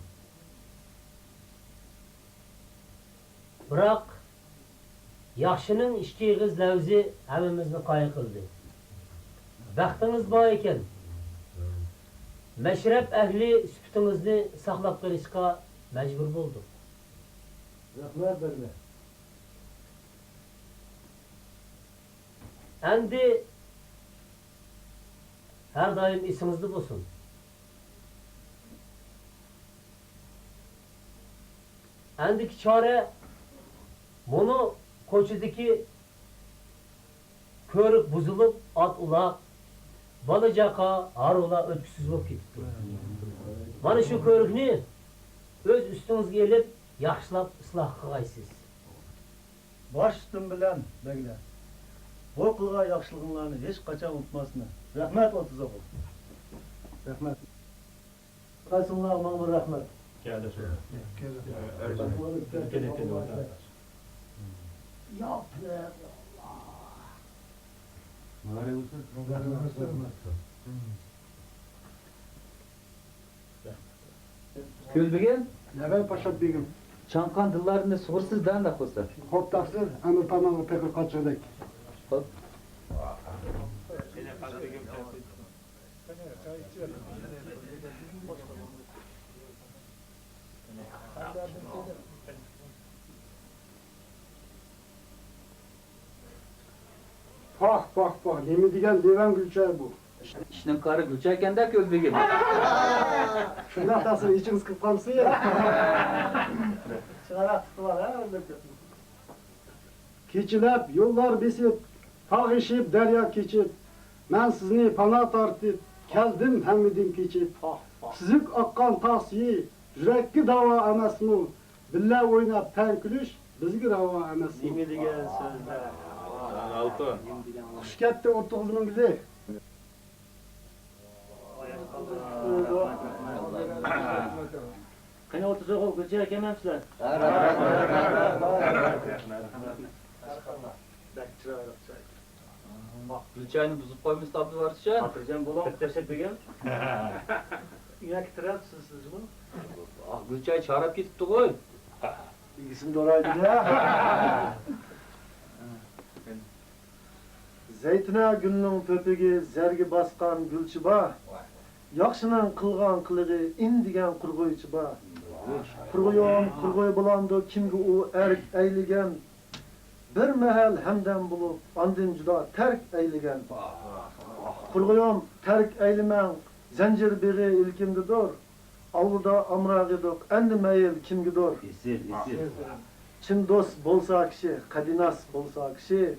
Biroq yaxshining ikki ig'iz lavzi hammamizni qoyil qildi. Baxtingiz bor ekan. Mashrab ahli suputingizni saqlab qolishga majbur bo'ldik. Rahmat berma. Endi her daim esingizde bo'lsin. Endiki çare bunu koçudaki körük buzulup at ulak balıcaka harula ötküsüz olup gitti. Mana şu körükni öz üstünüzge gelip yaxshilab ıslah qilgaysiz. Bosh ustim bilan beglar. Bu qilgan yaxshiliginglarni hech qachon unutmasman. Rahmat o'tiz o'g'il. Rahmat. Qaysinglar ma'mur rahmat. Geldi şöyle. Gülbegen Levent Paşa Begim. Çankan dıllarını sorsuz da ne kosa. Hop taksir, Emir Parmağı'nı pekir kaçırdık. Hop. Pah pah pah, nemi degan Levent Gülçay bu. İşinin karı Gülçayken de Özbegim. Şundan tasir içiniz kıp kalsın ya. Keçilep, yollar besip, tağ işip, derya keçip, ben sizni pana tartip, keldim hemmidim keçip. Süzük akkan tasiyi, yürekki dava emasmu, billa oynap ten külüş, bizgi rava emasmu. Nemi degan so'zlar. Altın. Kuş ketdi 30 ming bizi. Qani 30 o'g'il Gulchay aka emasizlar? Gülçayını buzub koymuş tabi varsa. Xotirjam bo'ling. Bitta begim. Uyga kitirapsiz sizmi? Ah Gülçay çağırıp gitipti koy. İkisini doğraydı ya. Zeytine günün pöpügi, zergi baskan gülçüba. Yaxşının kılgan kılığı, indigen kurguyçuba. Kurguy bulandı kimgi o erk eyligen. Bir mehel hemden bulup, andin juda terk eyligen. Kurguyum terk eylimen, zencir biri ilkimdidir. Avluda amrağıdık, endi meyil kimgidir. Esir. Çin dost bolsa kişi, kadinas bolsa kişi,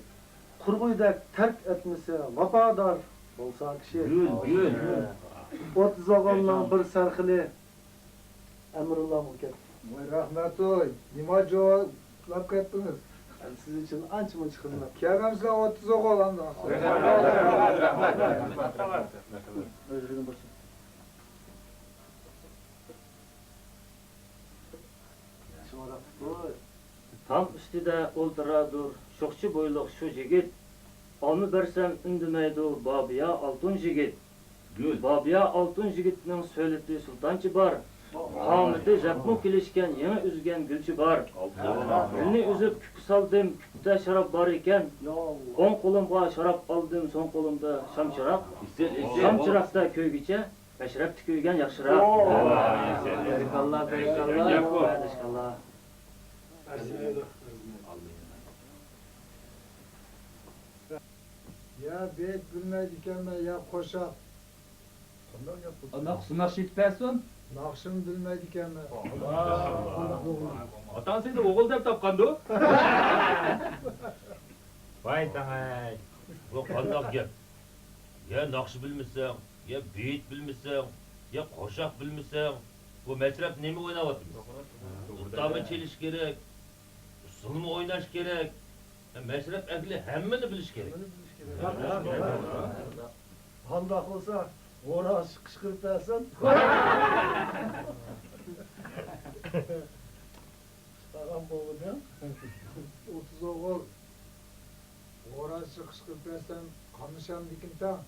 kurguydak terk etmese vafadar bolsa kişi. Gül. 30 oğlanla bir sarxili Emrullah Muket. Vay rahmet oy. Nima cevap ettiniz? Siz için anç mı çıkınlar? Keremsizler 30 oğlandan. Özürün başı. Tam üstüde olduradur, şokçu boyluk şu jigit. Onu versem indimeydu Babiya altın jigit. Gül. Babiya altın jigitning söylediği sultançı bar. Hamidi jakmu kilişken yeni üzgen gülçü bar. Gülni üzüp küpü saldım, küpte şarap var iken. On kolumga şarap aldım, son kolumda şam şarap. Şam çırakta köygiçe, eşrep tüküygen yakşırap. Berikallah, berikallah. Ya beyt bilmeydiken ya koşa. Nakşınak şitpersin. Nakşın bilmeydiken Atan seni oğul dep tapkandı. Vay tangay. Bu qandaq gap. Ya naqşı bilmişsen, ya beyit bilmişsen, ya qo'shoq bilmişsen, bu metrep nemi o'ynayapmiz? Ustami çelish kerak, usulni o'ynash kerak. Metrep ehli hammani bilish kerak. Handak olsa Oras kışkırıp versin. Staran boğudu. 30 oğul. Orası kışkırıp versen kamışan dikim ta.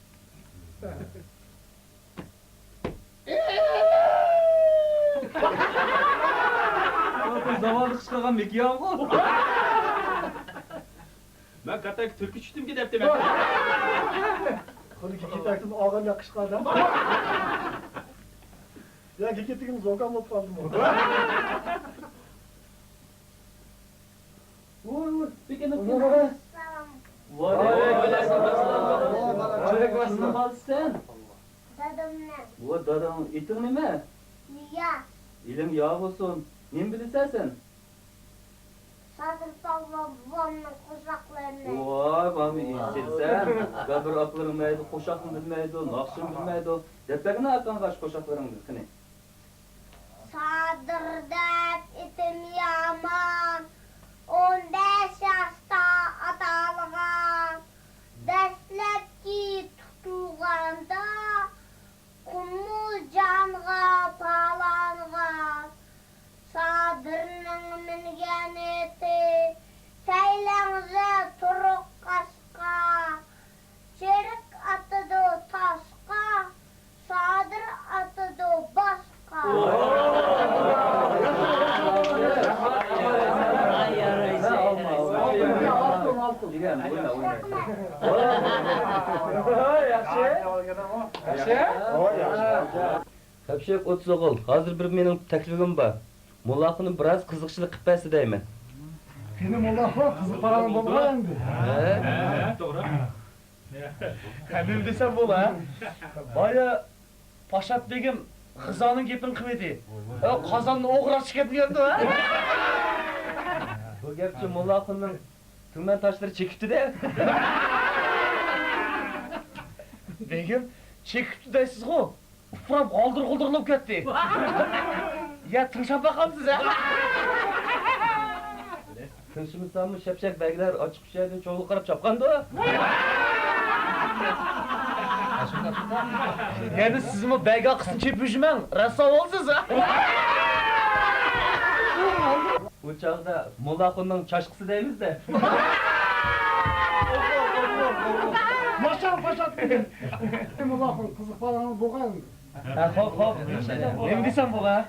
Zavallı kışkagan mekiyan bu. Ben katak türkü çütüm ki dep demek. Konu kikitaktım ağırla kışkırdım. Ya kikitikimiz okan mı kaldı mı? Vur, bir kere vur. Aleykümselam. Sen? Dadamdan. Bu dadam itin nime? Ya. İlim yağ olsun. Nim bilirsen sen? Sadır tavla babamın kuşaklarını. Vay bana işitsen. Gabir aklın bilmeydi, koşakın bilmeydi, nakşın bilmeydi. Depekine akan kaç koşakların bilkini? Sadır dep itim yaman. 15 yaşta atalgan. Deslepki tutulganda. Kumul canğa palangan. Sadırның mingen eti. Seylenze turuk kaşka. Çerik atıdı taşka. Sadır atıdı baş altın. Digam, o'yna, o'yna. Kapshak 30 o'g'il. Hozir bir mening taklifim bor. Mullaqni biroz qiziqchilik qilib bersa deyman. Benim Allah'a kızı paranın baba endi. To'g'ri. Kamim desem bol ha. Baya Paşat Begim kızanın gepini kıvedi. Kazanını oğraş geldi ha. Bu gapchi Mullaqning tuman toshlari chekibdi-da. Begim chekibdi deysiz-ku. Ufrab g'oldir-g'oldirlab ketdi. Ya tinchab baqamsiz ha. Tinchimisanmi shapshak baglar ochiq kuchaydan cho'g'li qarab chopqandi-ku. Yani siz mi bega kısın çepüşmen? Ressam olsunuz ha. Bu chog'da Mullaqning chashqisi deymiz-da. Maşan paşat benim. Benim Allah'ın kızı paranın baba endi. Ha hop. Ne desem bu ha?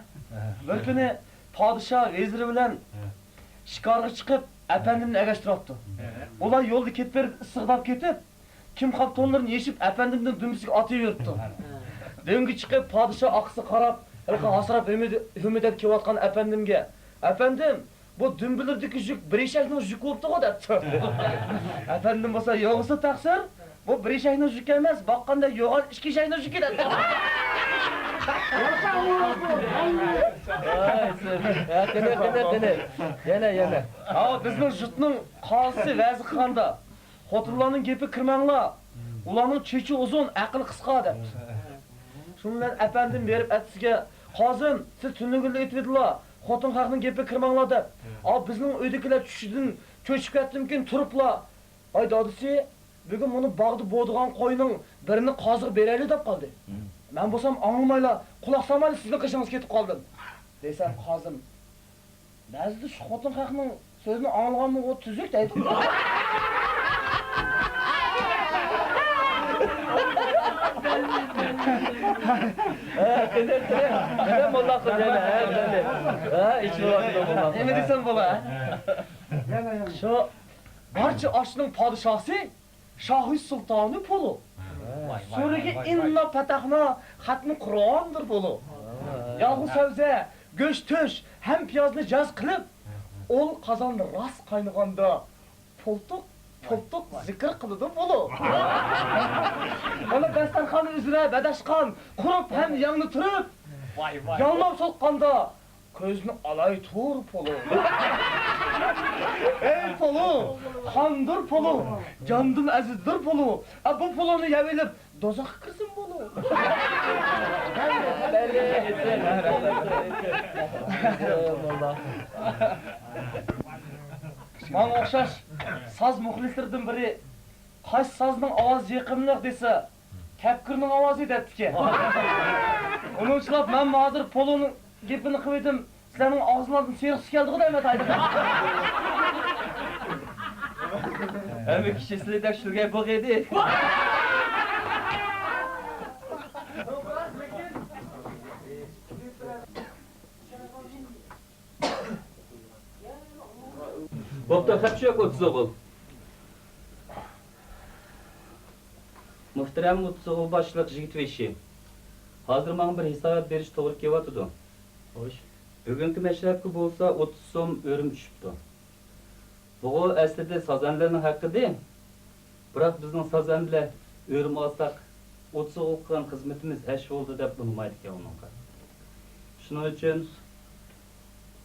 Bir kuni padişah veziri bilan shikarga chiqib, efendimni agashtiryapti. Ular yo'lda ketib berib issiqdab ketib, kim kaptonlarını yeşip efendimden dümdüzlük atıverdi. Döngü çıkıp padişah aksı karab, hasrap ümit edip kevatkan efendimge. Efendim, bu dümbülürdeki jük bir eşekinin jük oldu o da. Efendim olsa yoğusu taksır, bu bir eşekinin jük emez, bakkanda yoğan iki eşekinin jük eder. Yana. Ama bizim jutның қалысы vəzi қанда. Xotunlarının gepi kırmanla, ulanın çeçi uzun, akıl kıska dep. Şunlar efendim verip etisiga, Kazım, siz tünlügülde etmediler, xotun xaqının gepi kırmanla dep. Abi bizning uydakilar tushidin, cho'chib ketdimkin turupla. Ay dadısı, bugün bunu bağdı boğduğan koyunun birini qazıq bereli dep qaldı. Ben bolsam anlamayla, kulaq samayla sizin qışınız ketip qaldım. Desem Kazım, bazıda şu xotun xaqının sözünü anlaganmı o tüzük deydi. Neden Mullaq yana? Ha, içi var. Ne desem baba? Şu barcha aşının padişahı Şahı Sultanı polu. Suragi inna patahna hatmi Kur'an'dır polu. Yahu sebze, göç töş, hem piyazını caz kılıp, ol kazandı rast kaynaganda poltuk zikir kılıdı polu. Ona Dastarxanı üzere bedaşkan, kurup hem yanını turup, yanlap sokqanda közünü alay tur polu. Ey polu, kandır polu, candın azizdir polu. Bu polunu yavelip dozak kızım polu. Bana okşaş, saz muhlislerden biri kaç sazның avazı yakınlık dese, Kepkir'nin avazı depti ki. Onun için ben hazır polonun gepini kıvaydım, sizlerin ağzınlardan seyirkisi geldi da emet aydı. Hem kişisini de şuraya bak edi. Bopta kapşak 30 oğul. Muhterem 30 oğul başlık jigit ve işi. Hazır mağın bir hesap beriş doğru kevatıdı. Hoş. Bugünkü meşrepki bolsa 30 som örüm düşüptü. Bu aslında sazanlarının hakkı değil. Bırak bizden sazan bile örüm alsak 30 oğul kılan hizmetimiz eş oldu dep bulmaydık ya onunla. Şunun için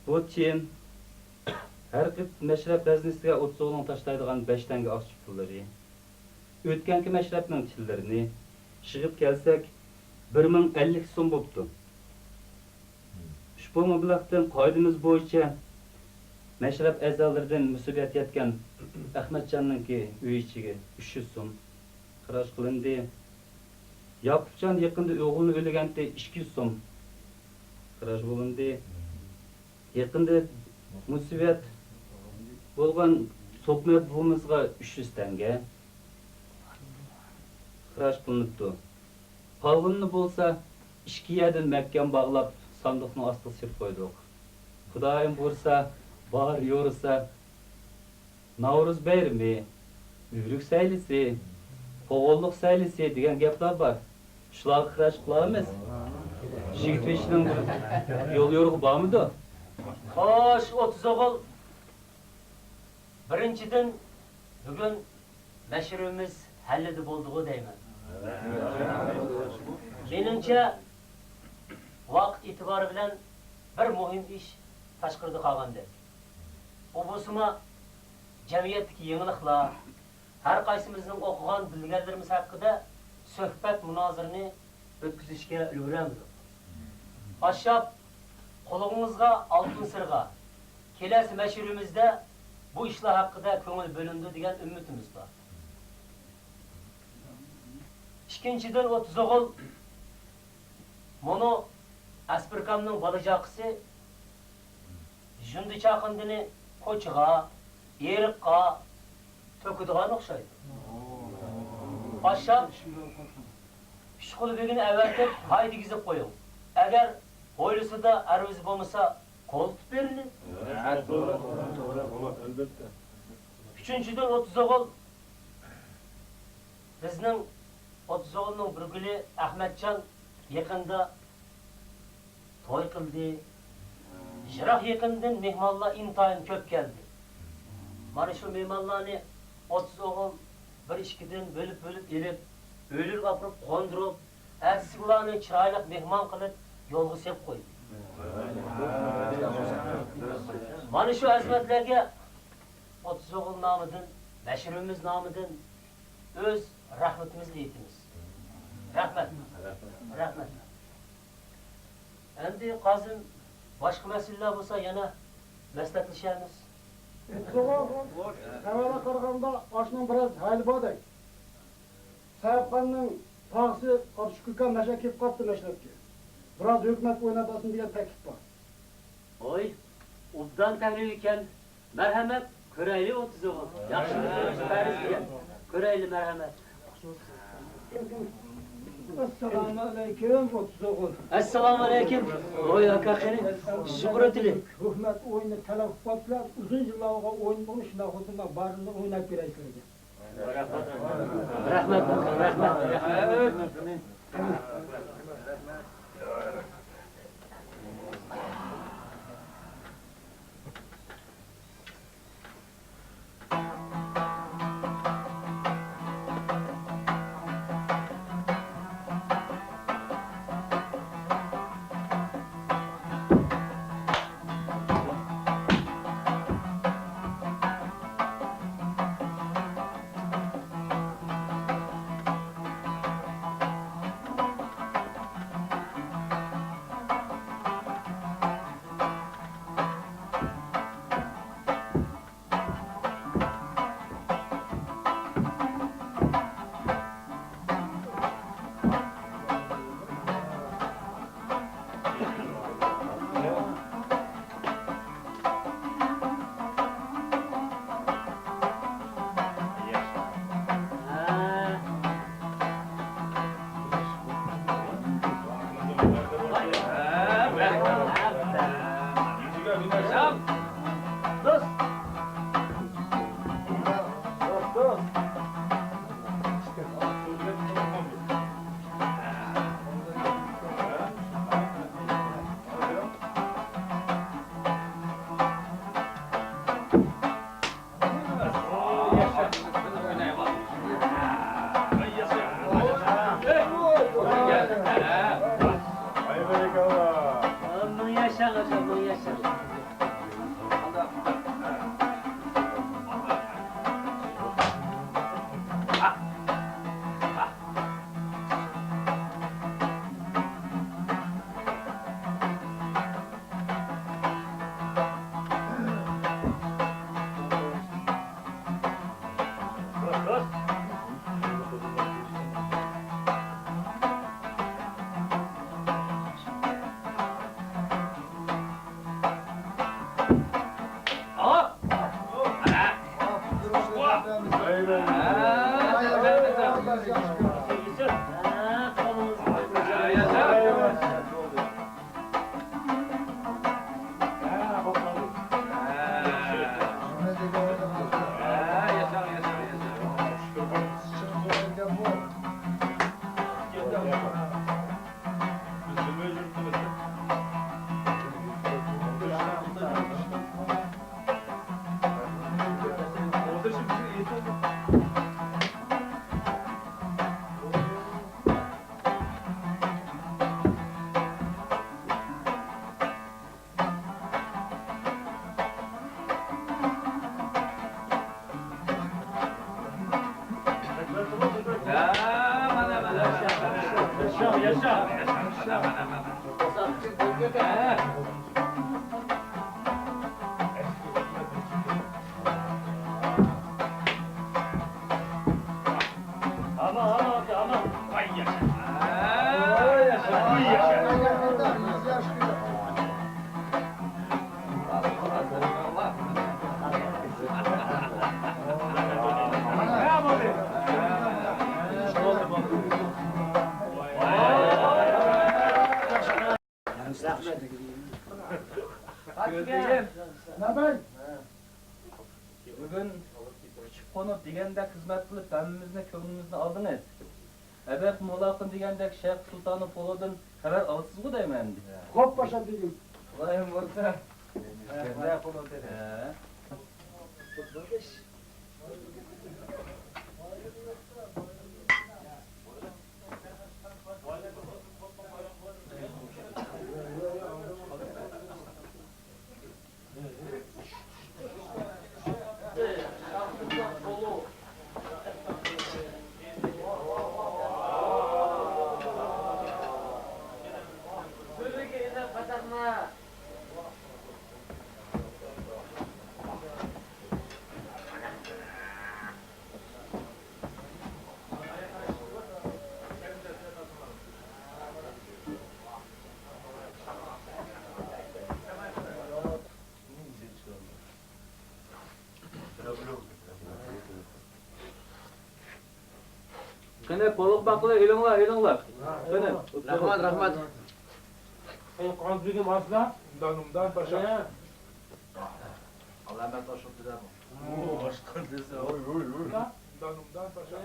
bu tim her bir meşrep beznisiga 30 oğulun taşlaydıgan 5 tane ak çıktıları. Ötkenki meşrepnin tillerini шығып kelsek 1050 som boptu. Şu mablag'dan qoidamiz bo'yicha meşrep ezalardan musibet yetgan Ahmetcan'ınki uy ichiga 300 som qarash qilindi. Yakupcan yaqinda o'g'lini o'lganda 200 som qarash bo'lindi. Yaqinda musibet bo'lgan Sokmet buvimizga 300 tanga qarash qilinibdi. Qolganini bo'lsa 2 yerdan mahkam bog'lab sandıqning ostiga silib qo'ydik. Xudoyim bo'lsa, bar yo'risa Navruz bayrami, Üyrük saylisi, Poğolluk saylisi degan gaplar bor. Shularga xirash qilamiz. Yigit ve ishning yo'l yo'rig'i bormidi? Xo'sh, 30 o'g'il. Birinchidan bugun mashrimiz hallida bo'ldi deyman. Menimcha vaqt e'tibori bilan bir muhim ish tashqarida qolgandek. Bu bo'lsa jamiyatdagi yangiliklar, har qaysimizning o'qigan bilganlarimiz haqida suhbat munozirani o'tkazishga ulguramiz. Ashab qo'lingizga oltin sirg'a. Kelasi mashirimizda bu ishlar haqida ko'ngil bo'lindi degan umidimiz bor. Ikkinchidan 30 o'g'il mono Aspirkamning bolajaqisi jundi chaqindini ko'chiga, eriqqa to'kadigan o'xshaydi. Ashab ishqul begini avatib haydi gizib qo'ying. Agar o'ylisida arviz bo'lmasa, qo'l tutib beriling. Albatta. Uchinchidan 30 o'g'il bizning 30 o'g'ilning bir guli Ahmadjon yaqinda to'y qildi. Jiroq yaqindan mehmonlar intayin ko'p keldi. Mana shu mehmonlarni 30 o'g'il bir ishkidan bo'lib elib, o'ylik olib qondirib, ertasi ularni chiroyli mehmon qilib yo'lga sep qo'ydi. Mana shu azmatlarga 30 o'g'il nomidan, mashrimiz nomidan o'z rahmatimizni aytamiz. Rahmat. Rahmat. Endi qazim boshqa masalalar bo'lsa yana maslahatlashamiz. Evvela qaraganda aşının biraz hayli badak. Sayapkanның tağısı karşı kıkan meşe kep kaptı meşlepki. Biraz hükümet oynatasın diye teklif var. Oy, obdan tahlil iken merhamet köreyli 30 o'g'il. Yaxshi bariz diye. Köreyli merhamet. Assalamu aleyküm 30 o'g'il. Assalamu aleyküm. Oy akakini. Şükretili. Hükümet oyunu telef kaplar uzun yıllarga oyun bulmuş da hudunda barında oynayıp bireysiz. Rahmet. Bugün küçük konuk degandek hizmet kılıp hammamizni ko'nglimizni aldingiz. Abak Mo'laqin degandek Shayx Sultonov Polodin xabar olasiz-ku deyman. Xo'p, paşa degim. Xudoyim bo'lsa. Qani qo'liq baqlar, elinglar. Qani. Rahmat. Qazbegim asla. Danumdan paşa. Allah ben taşıp giderim. Başkan dese. Danumdan paşa.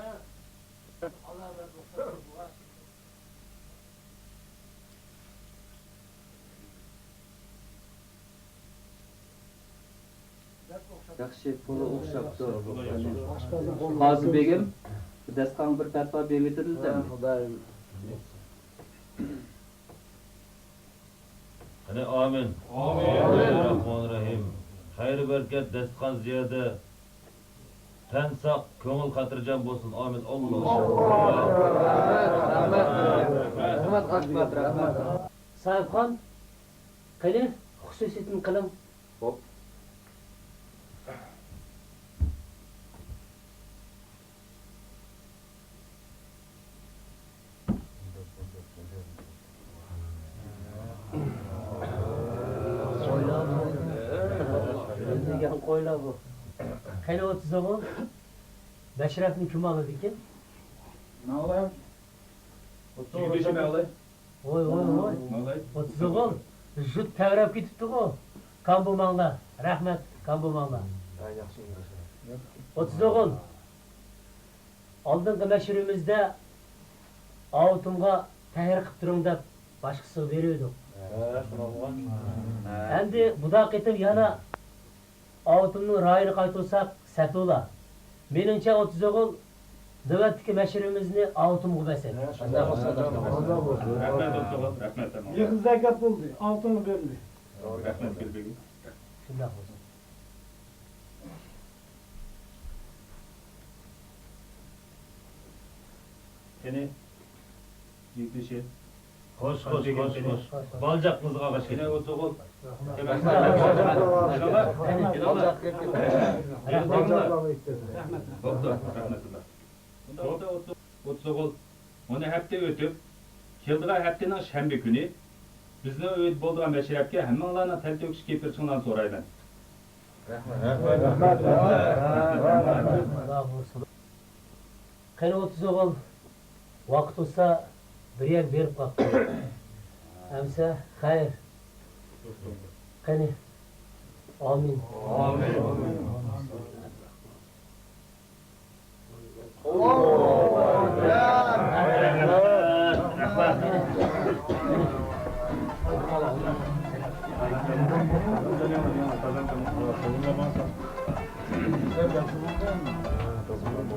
Allah ben taşıp Yaxshi puli o'xshabdi. Hozir begim dastan bir tartib berib o'tirildi. Xudoyim. Hani amin. Amin. Rahmanirrahim. Hayır bereket destkan ziyade. Ten sak, köngül hatırcan bolsun. Amin. Rahmat. Sahibxon, qani xususiyatini qiling. Hop. Degan qo'ylar bu. Qani 30 o'g'il? Bashrafni kim oladi ekan? Nağlayım. Kimdeşim ağlay? Voy. 30 o'g'il. Jut tavrab ketibdi-ku. Kam bo'lmanglar. Rahmat, kam bo'lmanglar. 30 o'g'il. Oldingi mashirimizda avtumga tayyor qilib turing deb boshqasi berdik. Endi buda qetib yana avtumning rayini qaytarsak satola. Meningcha 30 o'g'il navbatdagi mashirimizni avtumga basak. Rahmet. Yığın zekat buldu. Altını verdi. Rahmet Gülbegim. Shunday bo'lsin. Seni yükleşi. Hoş. Balcak mızığa kaç gene o soğuk. Hemen. Rahmet. Onu hepte ötüp, Yıldığa heptenin şembe günü, bizni öğüt bolduğun beşirepke hemmanlarına tel töküş kepirçinden soraydan. Qani 30 o'g'il vaqt bo'lsa bir yer berib qo'yibdi. Amsa xayr. Qani. Amin. Bismillah.